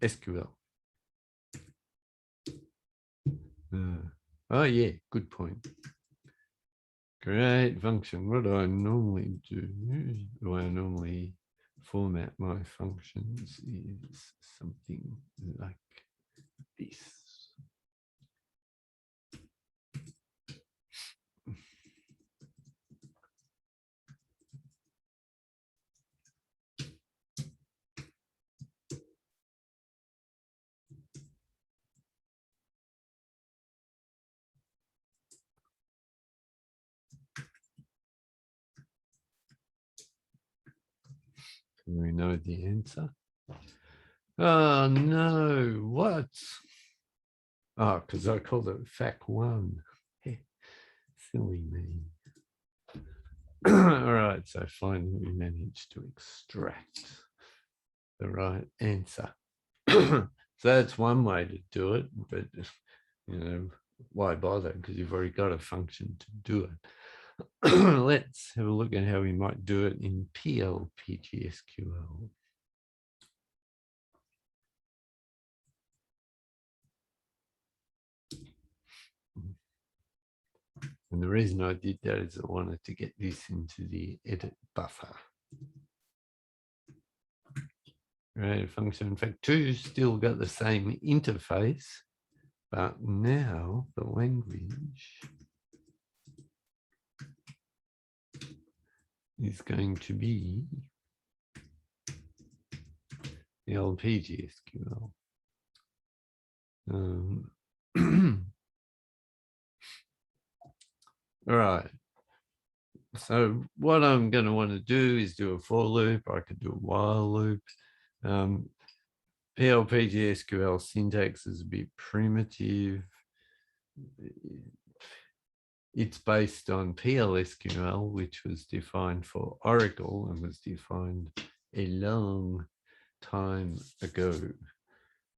S1: SQL. Oh yeah, good point. Create function. What do I normally do? The way I normally format my functions is something like this. We know the answer. Oh no, what? Oh, because I called it FAC1. Silly me. All right, so finally we managed to extract the right answer. So that's one way to do it, but you know, why bother? Because you've already got a function to do it. Let's have a look at how we might do it in PL/PGSQL. And the reason I did that is I wanted to get this into the edit buffer. Right, function fact2 still got the same interface, but now the language is going to be the old PGSQL. All right. So what I'm going to want to do is do a for loop. I could do a while loop. PL/PGSQL syntax is a bit primitive. It's based on PLSQL, which was defined for Oracle and was defined a long time ago.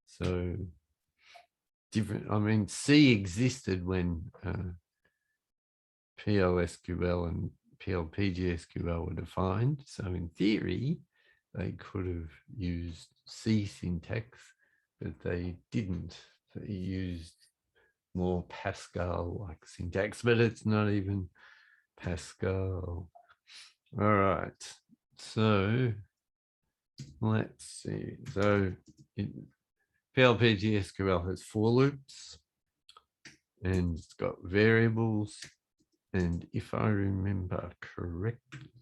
S1: So different, I mean, C existed when PLSQL and PL/PGSQL were defined. So in theory, they could have used C syntax, but they didn't. They used more Pascal-like syntax, but it's not even Pascal. All right, so let's see. So PL/PGSQL has for loops, and it's got variables. And if I remember correctly,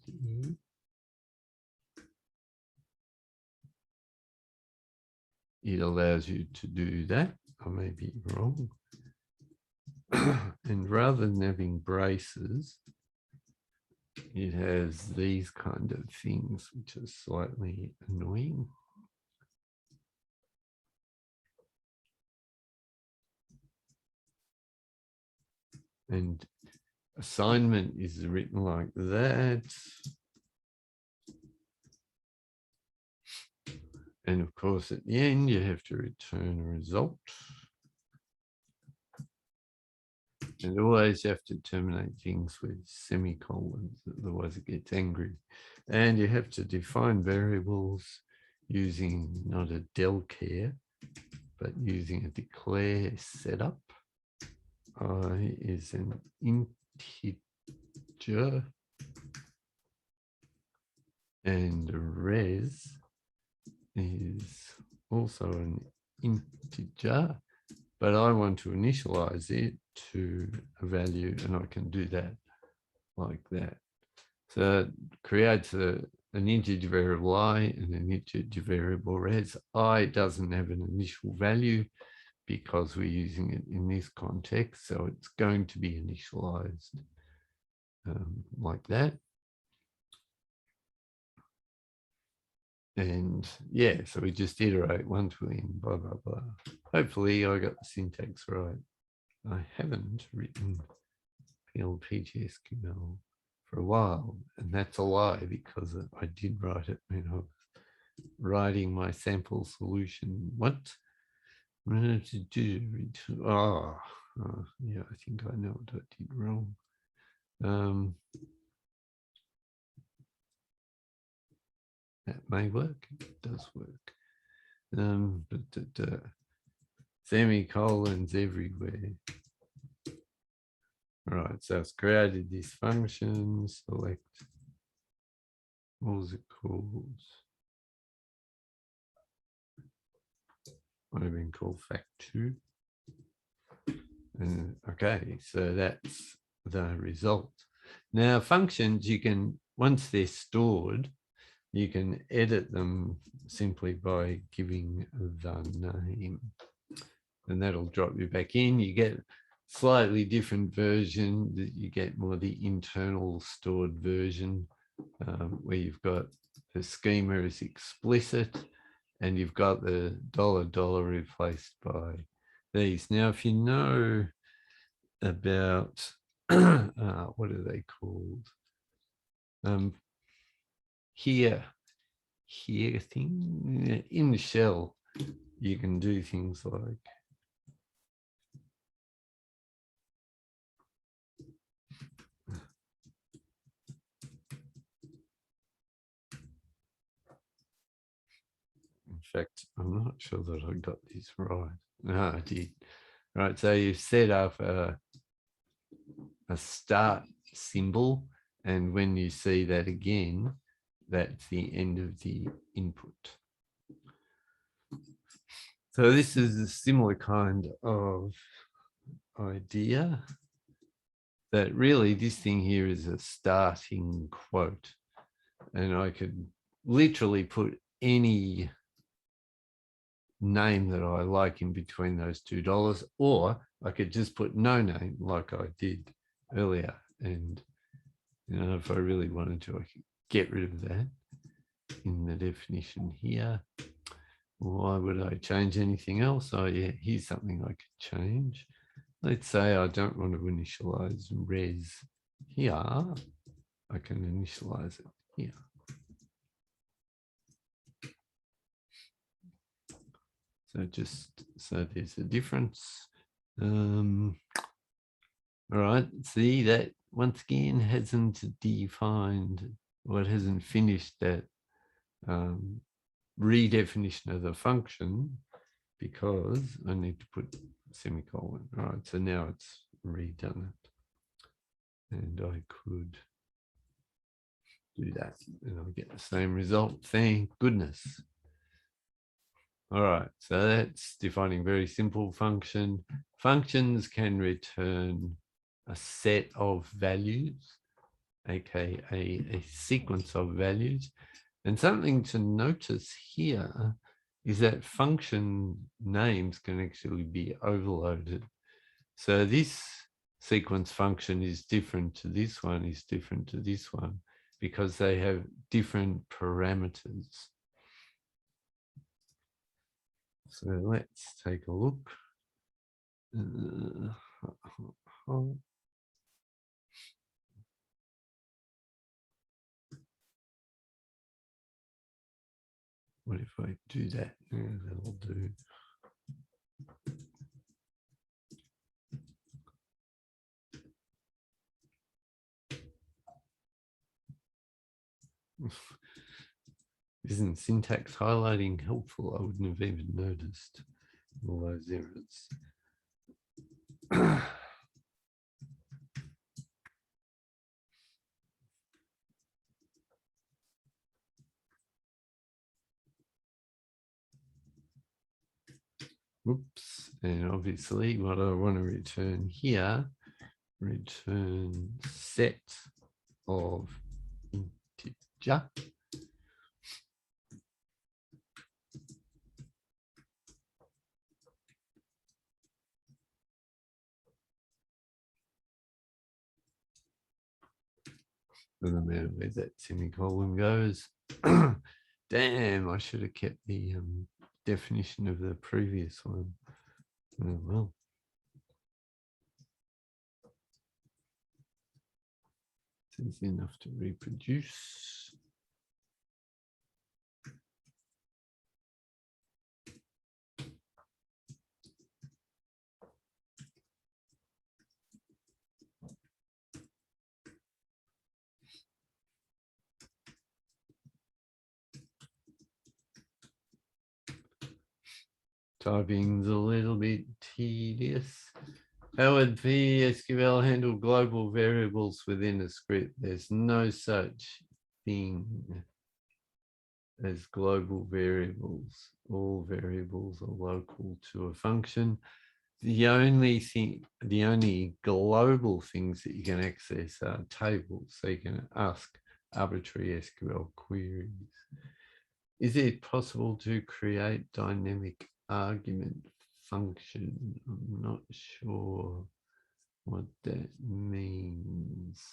S1: it allows you to do that. I may be wrong. And rather than having braces, it has these kind of things, which is slightly annoying. And assignment is written like that. And of course, at the end, you have to return a result. And always have to terminate things with semicolons, otherwise it gets angry. And you have to define variables using not a del care, but using a declare setup. I is an integer and res is also an integer, but I want to initialize it to a value, and I can do that like that. So it creates an integer variable I and an integer variable res. I doesn't have an initial value because we're using it in this context, so it's going to be initialized like that. And yeah, so we just iterate 1 to n, blah, blah, blah. Hopefully I got the syntax right. I haven't written PL/PGSQL for a while, and that's a lie because I did write it when I was writing my sample solution. What to do? Oh, yeah, I think I know what I did wrong. That may work. It does work. But semicolons everywhere. All right, so it's created this function, select, what was it called? Might have been called fact2. Okay, so that's the result. Now functions, you can, once they're stored, you can edit them simply by giving the name. And that'll drop you back in. You get slightly different version. You get more the internal stored version where you've got the schema is explicit and you've got the $$ replaced by these. Now, if you know about, what are they called? Here thing in the shell, you can do things like fact, I'm not sure that I got this right. No, I did. Right, so you set up a start symbol, and when you see that again, that's the end of the input. So this is a similar kind of idea, that really this thing here is a starting quote, and I could literally put any name that I like in between those $2, or I could just put no name like I did earlier. And if I really wanted to, I could get rid of that in the definition here. Why would I change anything else? Oh yeah, here's something I could change. Let's say I don't want to initialize res here. I can initialize it here. So there's a difference. All right, see that once again hasn't defined, or it hasn't finished that redefinition of the function, because I need to put semicolon. All right, so now it's redone it. And I could do that and I'll get the same result. Thank goodness. All right, so that's defining very simple function. Functions can return a set of values, aka a sequence of values. And something to notice here is that function names can actually be overloaded. So this sequence function is different to this one, is different to this one, because they have different parameters. So let's take a look. What if I do that? Yeah, that'll do. Isn't syntax highlighting helpful? I wouldn't have even noticed all those errors. Oops, and obviously what I want to return here, return set of integer. Doesn't matter where that semicolon goes. Damn, I should have kept the definition of the previous one. Oh, well. It's easy enough to reproduce. Typing's a little bit tedious. How would PSQL handle global variables within a script? There's no such thing as global variables. All variables are local to a function. The only global things that you can access are tables, so you can ask arbitrary SQL queries. Is it possible to create dynamic argument function? I'm not sure what that means.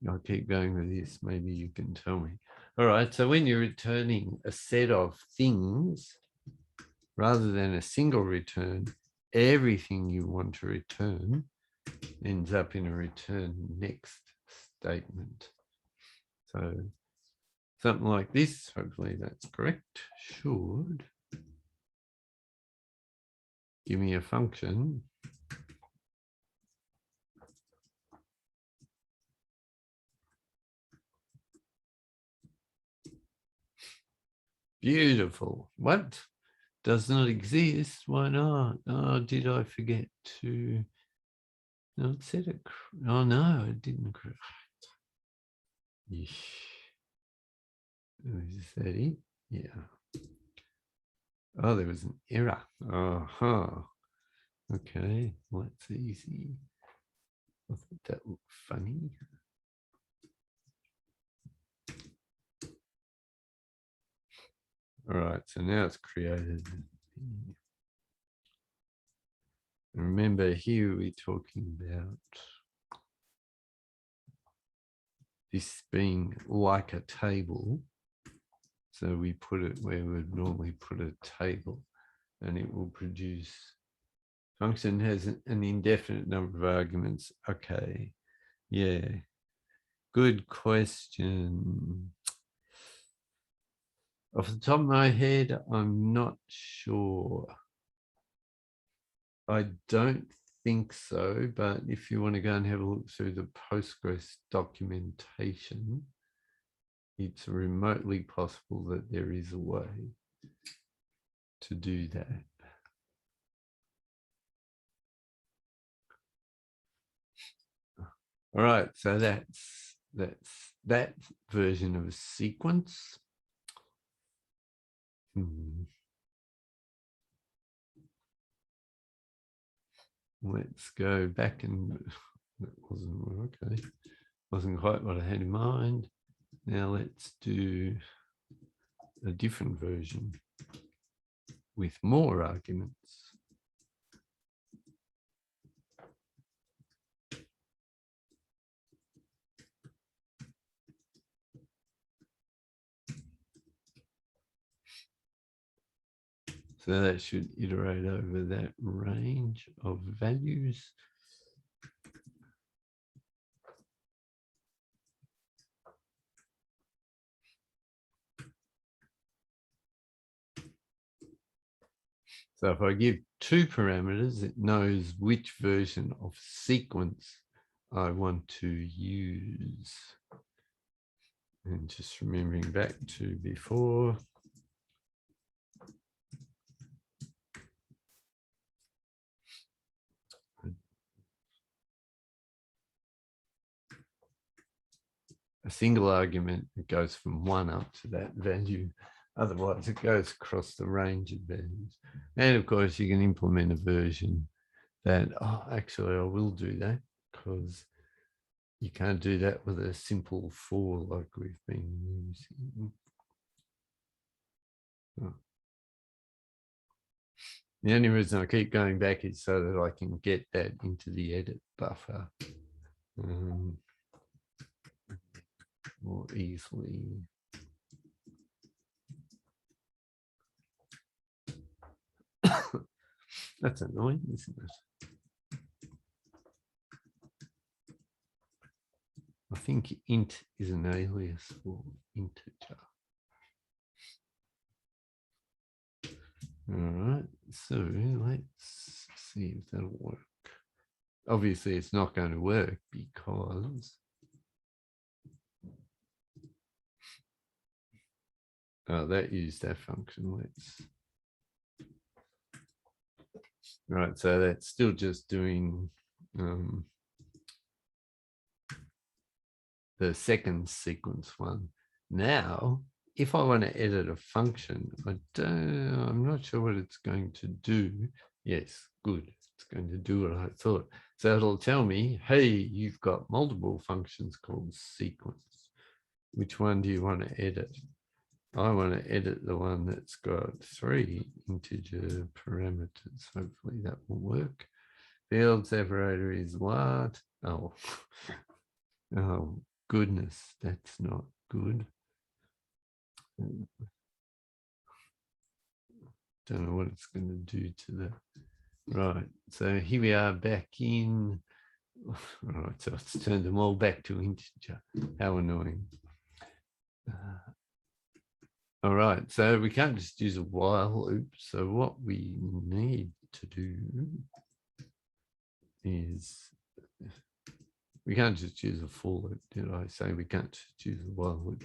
S1: I'll keep going with this. Maybe you can tell me. All right, so when you're returning a set of things, rather than a single return, everything you want to return ends up in a return next statement. So something like this, hopefully that's correct, should give me a function Beautiful. What does not exist? Why not? Oh, did I forget to? No, it said it. Oh no, it didn't. Is that it? Yeah. Oh, there was an error. Uh-huh. Okay, well, that's easy. I thought that looked funny. All right, so now it's created. Remember here we're talking about this being like a table. So we put it where we would normally put a table and it will produce. Function has an indefinite number of arguments. Okay, yeah, good question. Off the top of my head, I'm not sure. I don't think so, but if you want to go and have a look through the Postgres documentation, it's remotely possible that there is a way to do that. All right, so that's that version of a sequence. Let's go back and that wasn't okay. Wasn't quite what I had in mind. Now let's do a different version with more arguments. So that should iterate over that range of values. So if I give two parameters, it knows which version of sequence I want to use. And just remembering back to before. A single argument, it goes from 1 up to that value. Otherwise, it goes across the range of values. And of course, you can implement a version that, oh, actually, I will do that because you can't do that with a simple for like we've been using. Oh. The only reason I keep going back is so that I can get that into the edit buffer more easily. That's annoying, isn't it? I think int is an alias for integer. All right, so let's see if that'll work. Obviously, it's not going to work because that used that function. Let's. All right, so that's still just doing the second sequence one. Now, if I want to edit a function, I'm not sure what it's going to do. Yes, good. It's going to do what I thought. So it'll tell me, hey, you've got multiple functions called sequence. Which one do you want to edit? I want to edit the one that's got 3 integer parameters. Hopefully that will work. Field separator is what? Oh, oh goodness, that's not good. Don't know what it's going to do to that. Right, so here we are back in. All right, so it's turned them all back to integer. How annoying. All right, so we can't just use a while loop. So what we need to do is, we can't just use a for loop. Did I say we can't just use a while loop?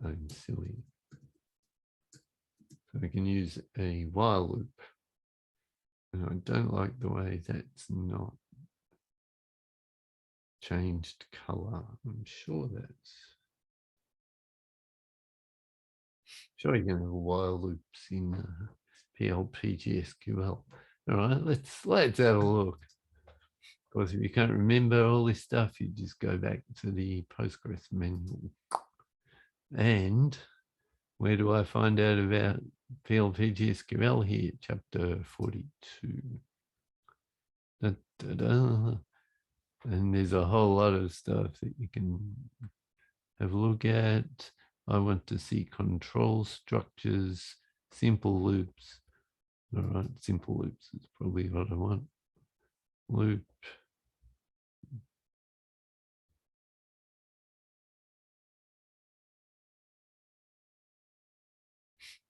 S1: I'm silly. So we can use a while loop. And I don't like the way that's not changed color. I'm sure you can have while loops in PLPGSQL. All right, let's have a look. Of course, if you can't remember all this stuff, you just go back to the Postgres manual. And where do I find out about PLPGSQL here? Chapter 42. Da, da, da. And there's a whole lot of stuff that you can have a look at. I want to see control structures, simple loops. All right, simple loops is probably what I want. Loop.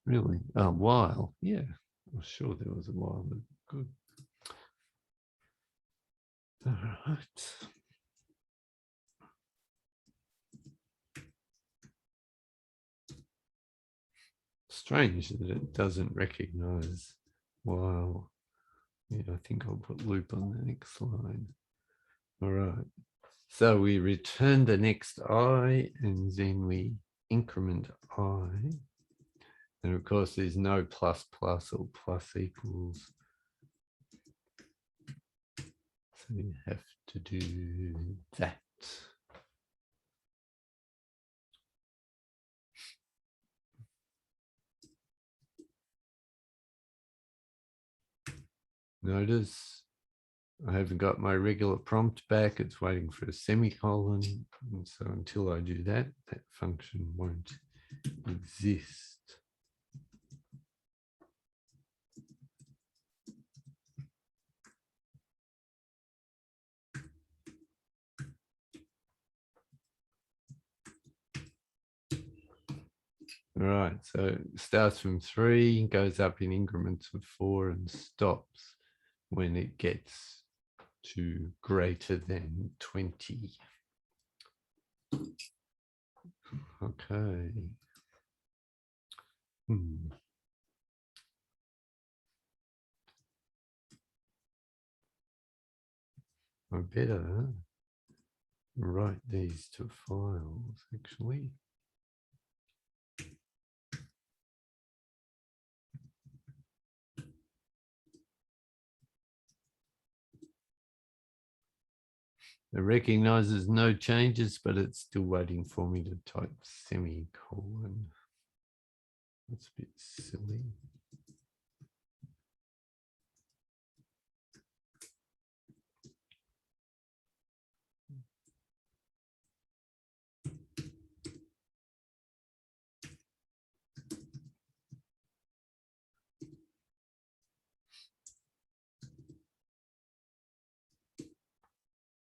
S1: Really? Oh, while. Yeah, I'm sure there was a while loop. Good. All right. Strange that it doesn't recognize while. Yeah, I think I'll put loop on the next line. All right. So we return the next I, and then we increment I. And of course, there's no plus plus or plus equals. So you have to do that. Notice I haven't got my regular prompt back. It's waiting for a semicolon. And so until I do that, that function won't exist. All right, so it starts from 3, goes up in increments of 4 and stops when it gets to greater than 20. Okay. I better write these to files, actually. It recognizes no changes, but it's still waiting for me to type semicolon. That's a bit silly.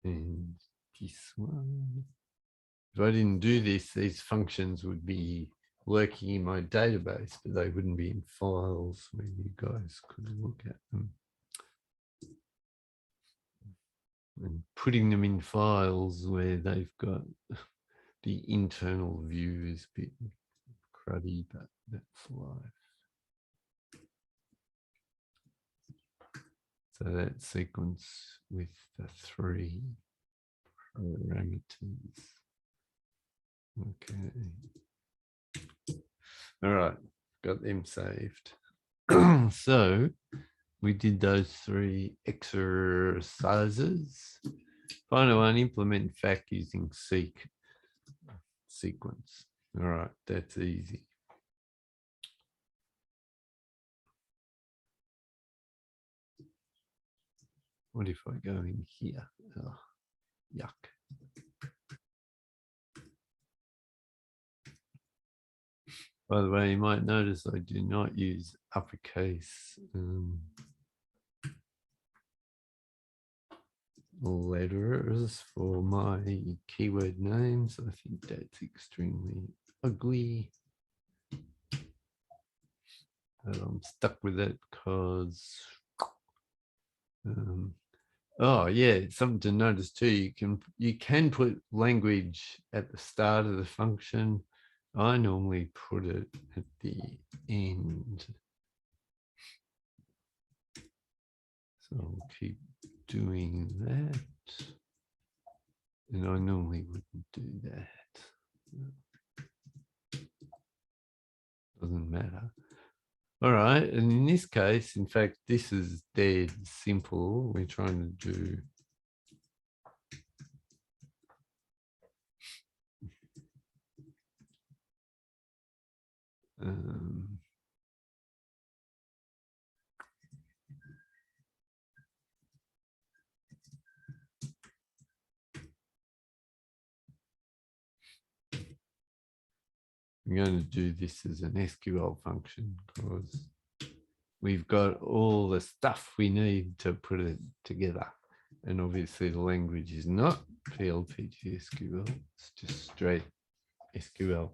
S1: And this one. If I didn't do this, these functions would be lurking in my database, but they wouldn't be in files where you guys could look at them. And putting them in files where they've got the internal view is a bit cruddy, but that's life. So that sequence with the 3 parameters. Okay. All right, got them saved. So we did those 3 exercises. Final one, implement fact using sequence. All right, that's easy. What if I go in here? Oh, yuck. By the way, you might notice I do not use uppercase letters for my keyword names. I think that's extremely ugly. But I'm stuck with it because oh yeah, something to notice too. You can put language at the start of the function. I normally put it at the end. So I'll keep doing that. And I normally wouldn't do that. Doesn't matter. All right, and in this case, in fact, this is dead simple. We're trying to do I'm going to do this as an SQL function because we've got all the stuff we need to put it together. And obviously the language is not PLPG SQL, it's just straight SQL.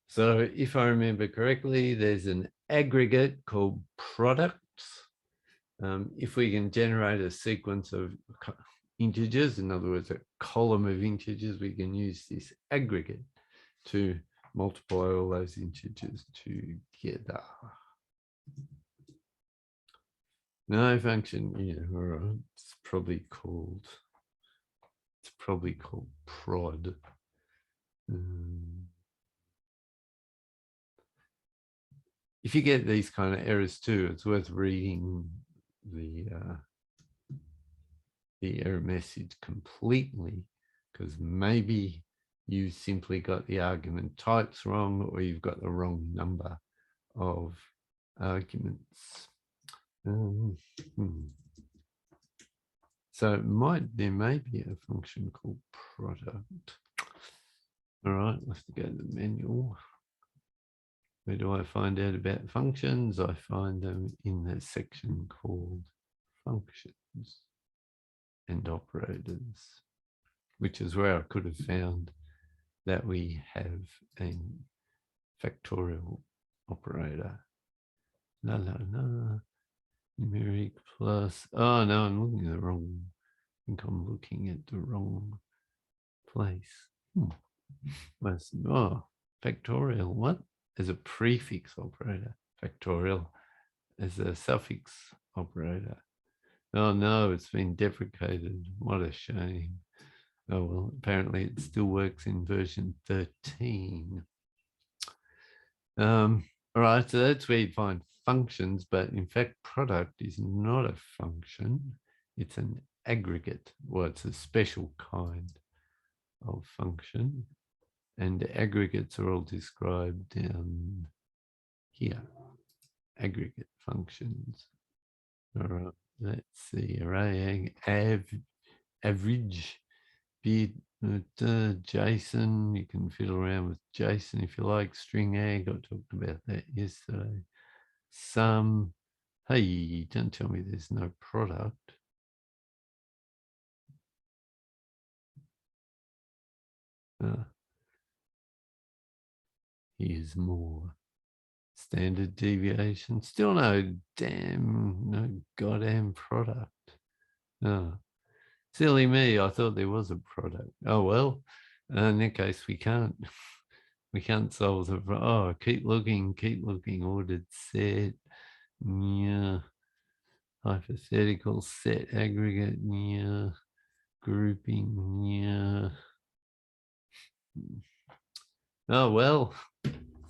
S1: So if I remember correctly, there's an aggregate called products. If we can generate a sequence of integers, in other words, a column of integers, we can use this aggregate to multiply all those integers together. No function, yeah, all right. It's probably called prod. If you get these kind of errors too, it's worth reading the error message completely, because maybe you simply got the argument types wrong, or you've got the wrong number of arguments. So there may be a function called product. All right, let's go to the manual. Where do I find out about functions? I find them in the section called functions and operators, which is where I could have found that we have a factorial operator. Numeric plus. Oh no, I'm looking at the wrong. I think I'm looking at the wrong place. Factorial. What? As a prefix operator. Factorial as a suffix operator. Oh no, it's been deprecated. What a shame. Oh well, apparently it still works in version 13. All right, so that's where you find functions, but in fact, product is not a function. It's an aggregate. Well, it's a special kind of function. And the aggregates are all described down here. Aggregate functions. All right, let's see. Array, average, be it JSON. You can fiddle around with JSON if you like. String ag, I talked about that yesterday. Sum. Hey, don't tell me there's no product. Here's more. Standard deviation. Still no goddamn product. Oh, silly me. I thought there was a product. Oh, well, in that case, we can't solve the, oh, keep looking, ordered set, yeah, hypothetical set, aggregate, yeah, grouping, yeah. Oh, well,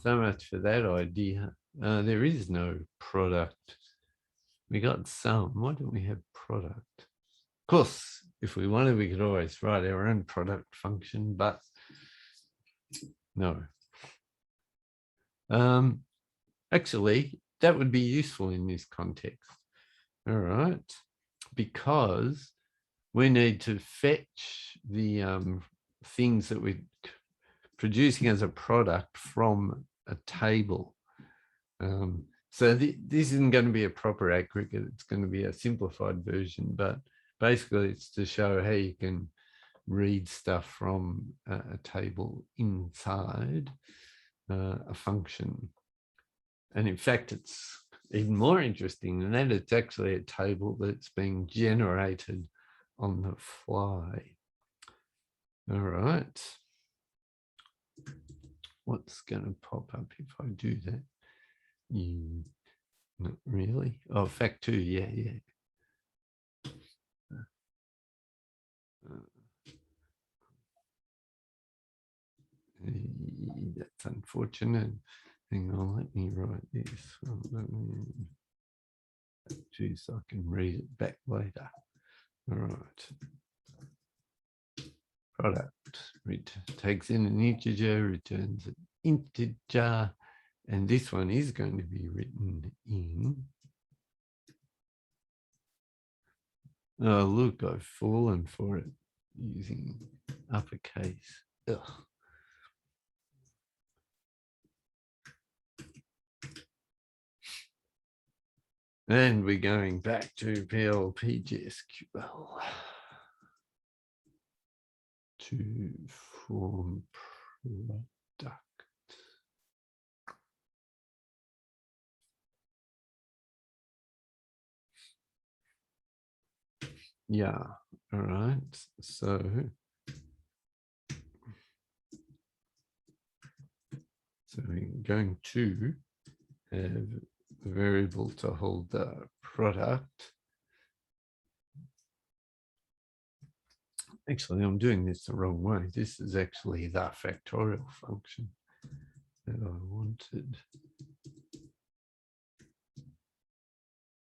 S1: so much for that idea. There is no product. We got some. Why don't we have product? Of course, if we wanted, we could always write our own product function, but no. Actually, that would be useful in this context. All right, because we need to fetch the things that we're producing as a product from a table. So this isn't going to be a proper aggregate. It's going to be a simplified version, but basically it's to show how you can read stuff from a table inside a function. And in fact, it's even more interesting than that. It's actually a table that's being generated on the fly. All right. what's going to pop up if I do that? Not really. Oh, fact2, yeah. That's unfortunate. Hang on, let me write this. So I can read it back later. All right. Product takes in an integer, returns an integer, and this one is going to be written in. Oh, look, I've fallen for it using uppercase. Ugh. And we're going back to PLPGSQL to form product. Yeah, all right. So we're going to have a variable to hold the product. Actually, I'm doing this the wrong way. This is actually the factorial function that I wanted.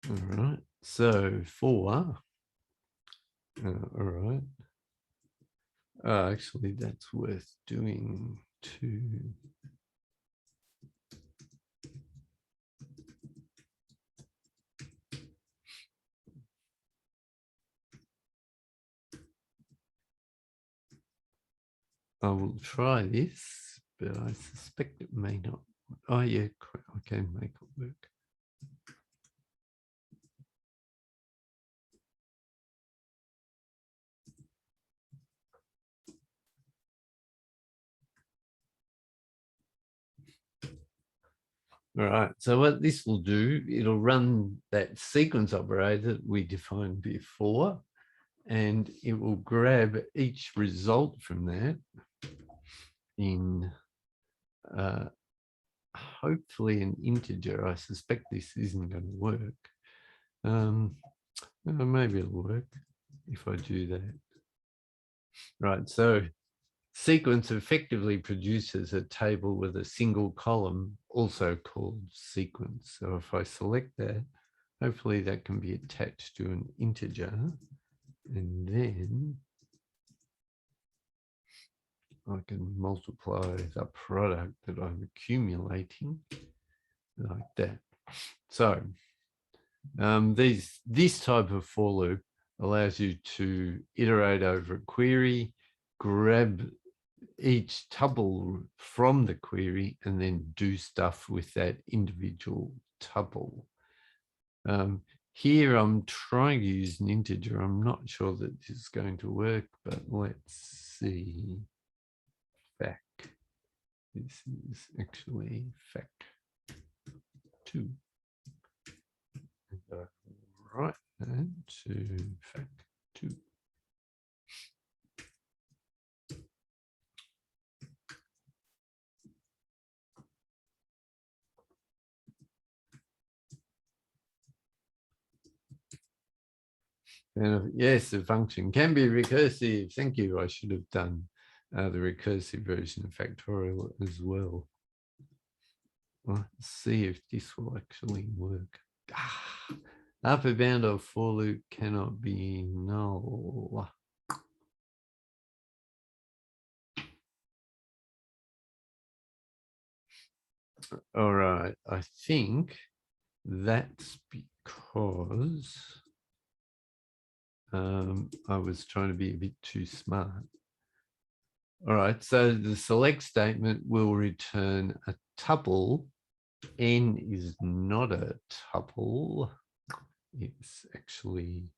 S1: All right. So for, all right. Actually, that's worth doing too. I will try this, but I suspect it may not. Oh, yeah, I can make it work. All right, so what this will do, it'll run that sequence operator that we defined before, and it will grab each result from that in hopefully an integer. I suspect this isn't going to work. Maybe it'll work if I do that. Right, so sequence effectively produces a table with a single column, also called sequence. So if I select that, hopefully that can be attached to an integer, and then I can multiply the product that I'm accumulating like that. So this type of for loop allows you to iterate over a query, grab each tuple from the query, and then do stuff with that individual tuple. Here I'm trying to use an integer. I'm not sure that this is going to work, but let's see. Fact. This is actually fact2. Right, and to fact2. And yes, the function can be recursive. Thank you. I should have done the recursive version of factorial as well. Let's see if this will actually work. Upper bound of for loop cannot be null. All right, I think that's because I was trying to be a bit too smart. All right, so the select statement will return a tuple. N is not a tuple. It's actually,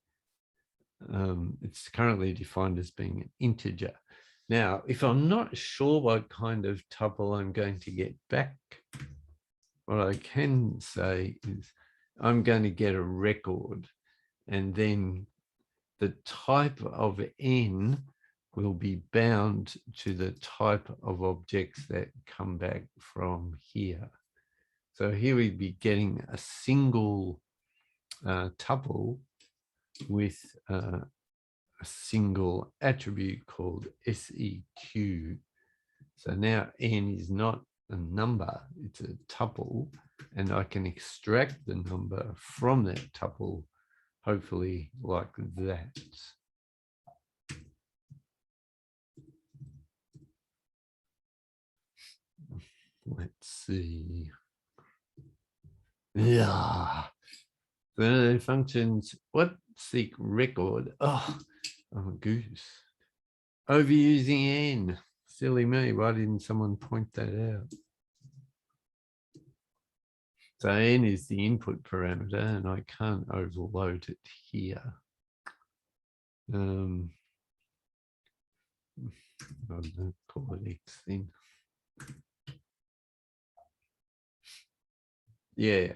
S1: it's currently defined as being an integer. Now, if I'm not sure what kind of tuple I'm going to get back, what I can say is I'm going to get a record, and then the type of N will be bound to the type of objects that come back from here. So here we'd be getting a single tuple with a single attribute called SEQ. So now n is not a number, it's a tuple, and I can extract the number from that tuple, hopefully like that. Let's see. Yeah. The functions, what seek record? Oh, I'm a goose. Overusing n. Silly me, why didn't someone point that out? So n is the input parameter and I can't overload it here. I'll call it x then. Yeah,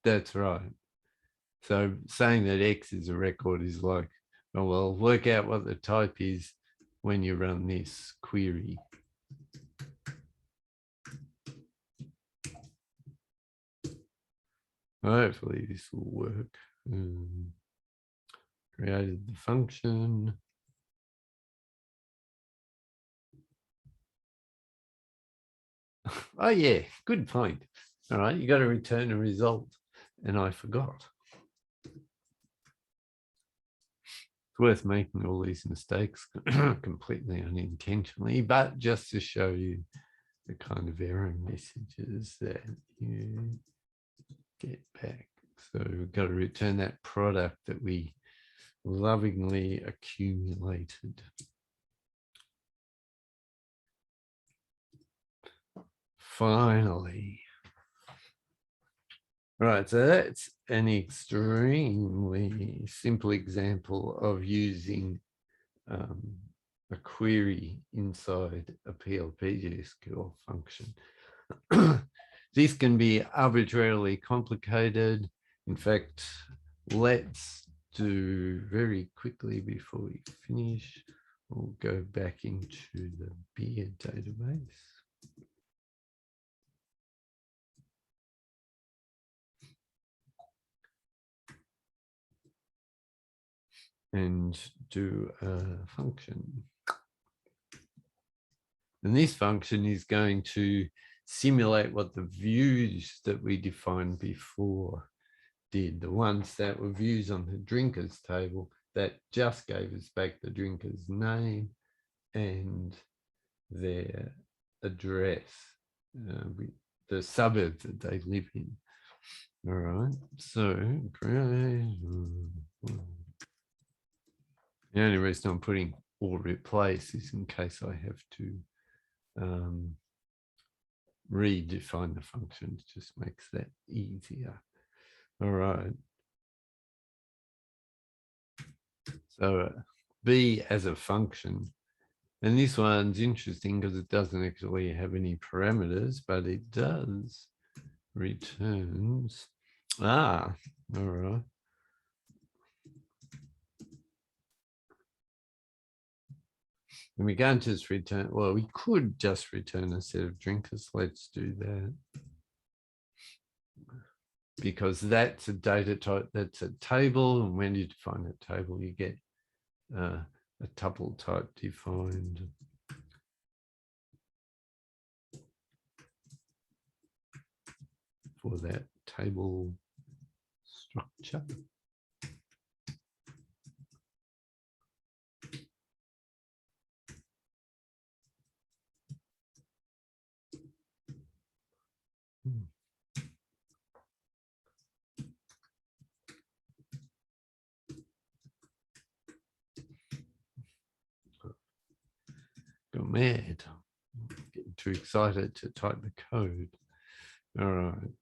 S1: that's right. So saying that x is a record is like, oh, well, work out what the type is when you run this query. Hopefully this will work. Created the function. Oh yeah, good point. All right, you got to return a result. And I forgot. It's worth making all these mistakes completely unintentionally, but just to show you the kind of error messages that you get back. So we've got to return that product that we lovingly accumulated. Finally. Right, so that's an extremely simple example of using a query inside a PLPGSQL function. This can be arbitrarily complicated. In fact, let's do very quickly before we finish, we'll go back into the beer database. And do a function. And this function is going to simulate what the views that we defined before did. The ones that were views on the drinkers table that just gave us back the drinker's name and their address, the suburb that they live in. All right, so the only reason I'm putting or replace is in case I have to redefine the function. It just makes that easier. All right. So B as a function. And this one's interesting because it doesn't actually have any parameters, but it does returns. All right. And we can't just return, well, we could just return a set of drinkers. Let's do that. Because that's a data type, that's a table. And when you define a table, you get a tuple type defined. For that table structure. Go mad. Getting too excited to type the code. All right.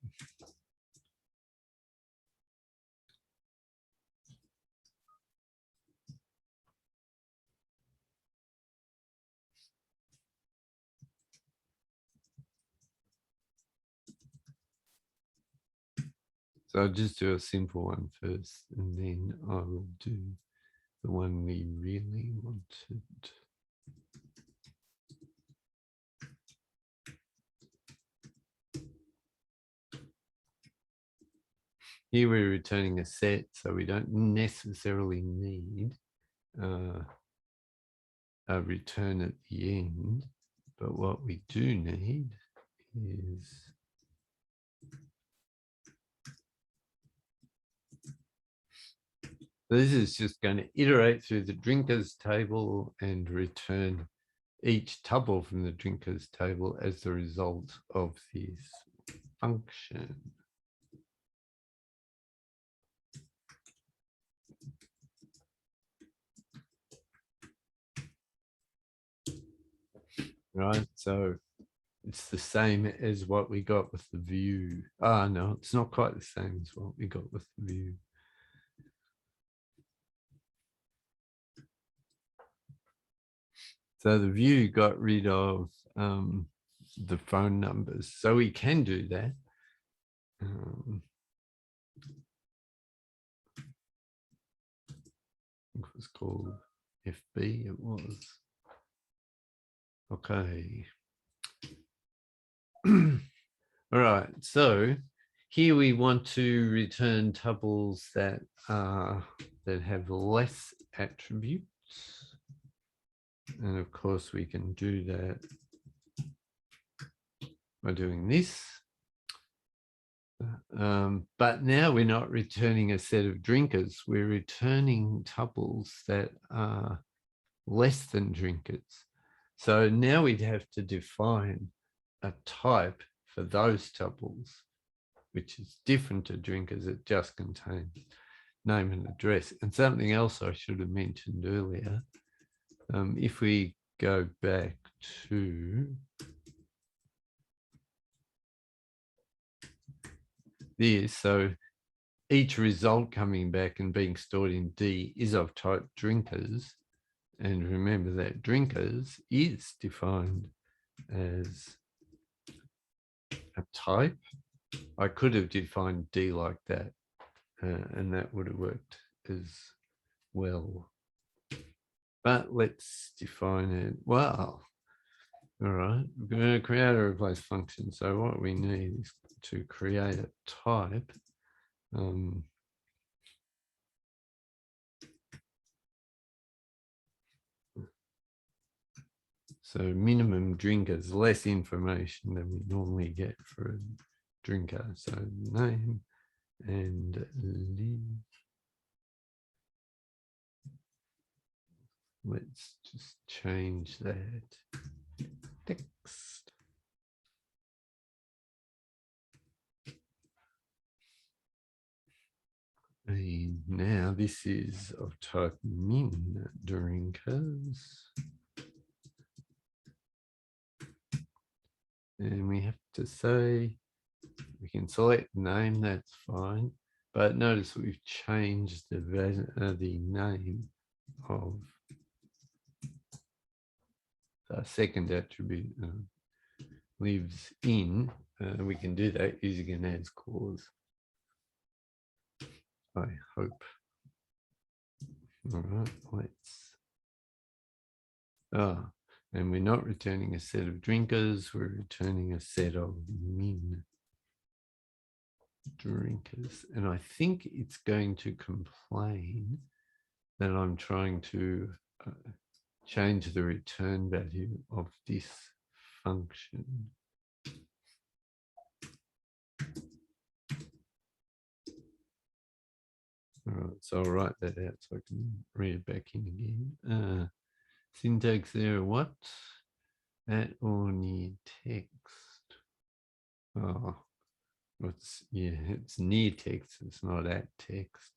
S1: So I'll just do a simple one first, and then I will do the one we really wanted. here we're returning a set, so we don't necessarily need a return at the end. But what we do need is this is just going to iterate through the drinkers table and return each tuple from the drinkers table as the result of this function. Right, so it's the same as what we got with the view. Ah, no, it's not quite the same as what we got with the view. So the view got rid of the phone numbers. So we can do that. It was called FB, it was. Okay. All right, so here we want to return tuples that have less attributes. And of course we can do that by doing this. But now we're not returning a set of drinkers, we're returning tuples that are less than drinkers. So now we'd have to define a type for those tuples, which is different to drinkers. It just contains name and address. And something else I should have mentioned earlier, if we go back to this, so each result coming back and being stored in D is of type drinkers. And remember that drinkers is defined as a type. I could have defined D like that, and that would have worked as well. But let's define it. Well, all right, we're going to create a replace function. So what we need is to create a type. So minimum drinkers, less information than we normally get for a drinker. So name and live. Let's just change that text. And now this is of type min drinkers. And we have to say, we can select name, that's fine. But notice we've changed the name of the second attribute lives in. We can do that using an as clause, I hope. All right, let's. And we're not returning a set of drinkers, we're returning a set of min drinkers. And I think it's going to complain that I'm trying to change the return value of this function. All right, so I'll write that out so I can read it back in again. Syntax error, what? At or near text. Oh, it's near text, it's not at text.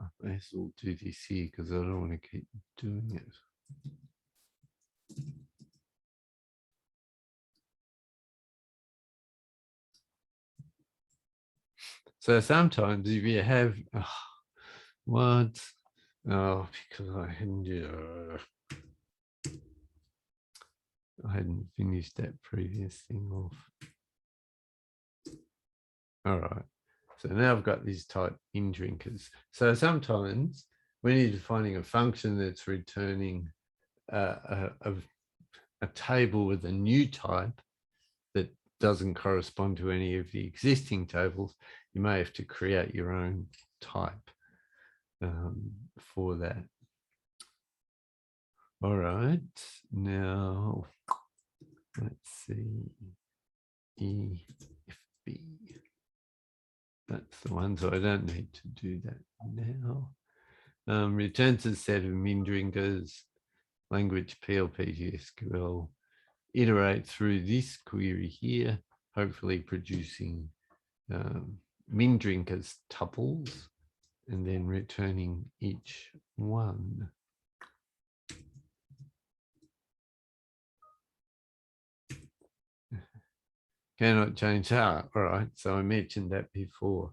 S1: I may as well do this here because I don't want to keep doing it. So sometimes if you have what? Oh, because I hadn't finished that previous thing off. All right. So now I've got these type in drinkers. So sometimes when you're defining a function that's returning a table with a new type that doesn't correspond to any of the existing tables, you may have to create your own type for that. All right, now let's see, EFB. That's the one, so I don't need to do that now. Returns a set of min drinkers, language PLP SQL, iterate through this query here, hopefully producing min drinkers tuples, and then returning each one. Cannot change that. All right, so I mentioned that before,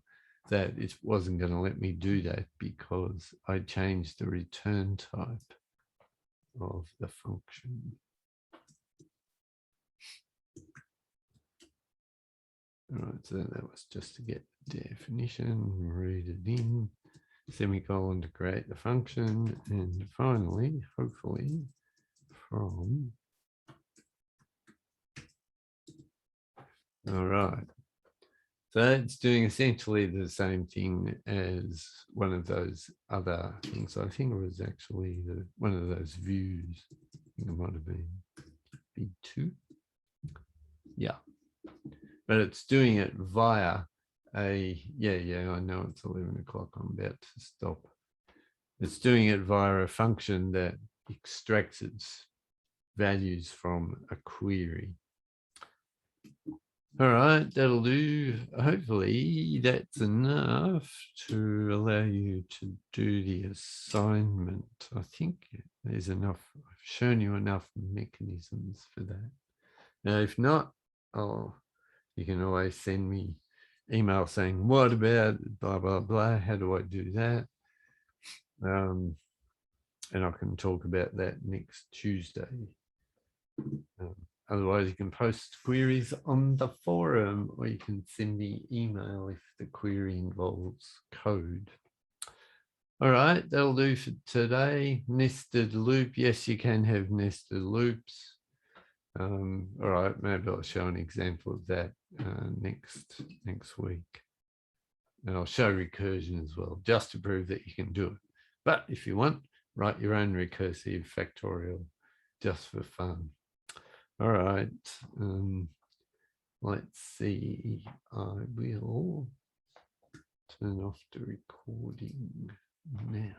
S1: that it wasn't going to let me do that because I changed the return type of the function. All right, so that was just to get the definition, read it in, semicolon to create the function, and finally, hopefully, from. All right. So it's doing essentially the same thing as one of those other things. I think it was actually one of those views. I think it might have been B2. Yeah. But it's doing it via a, I know it's 11 o'clock. I'm about to stop. It's doing it via a function that extracts its values from a query. All right, that'll do. Hopefully that's enough to allow you to do the assignment. I think there's enough. I've shown you enough mechanisms for that. Now, if not, you can always send me email saying, what about blah, blah, blah? How do I do that? And I can talk about that next Tuesday. Otherwise, you can post queries on the forum, or you can send me email if the query involves code. All right, that'll do for today. Nested loop. Yes, you can have nested loops. All right, maybe I'll show an example of that next week. And I'll show recursion as well, just to prove that you can do it. But if you want, write your own recursive factorial just for fun. All right, let's see. I will turn off the recording now.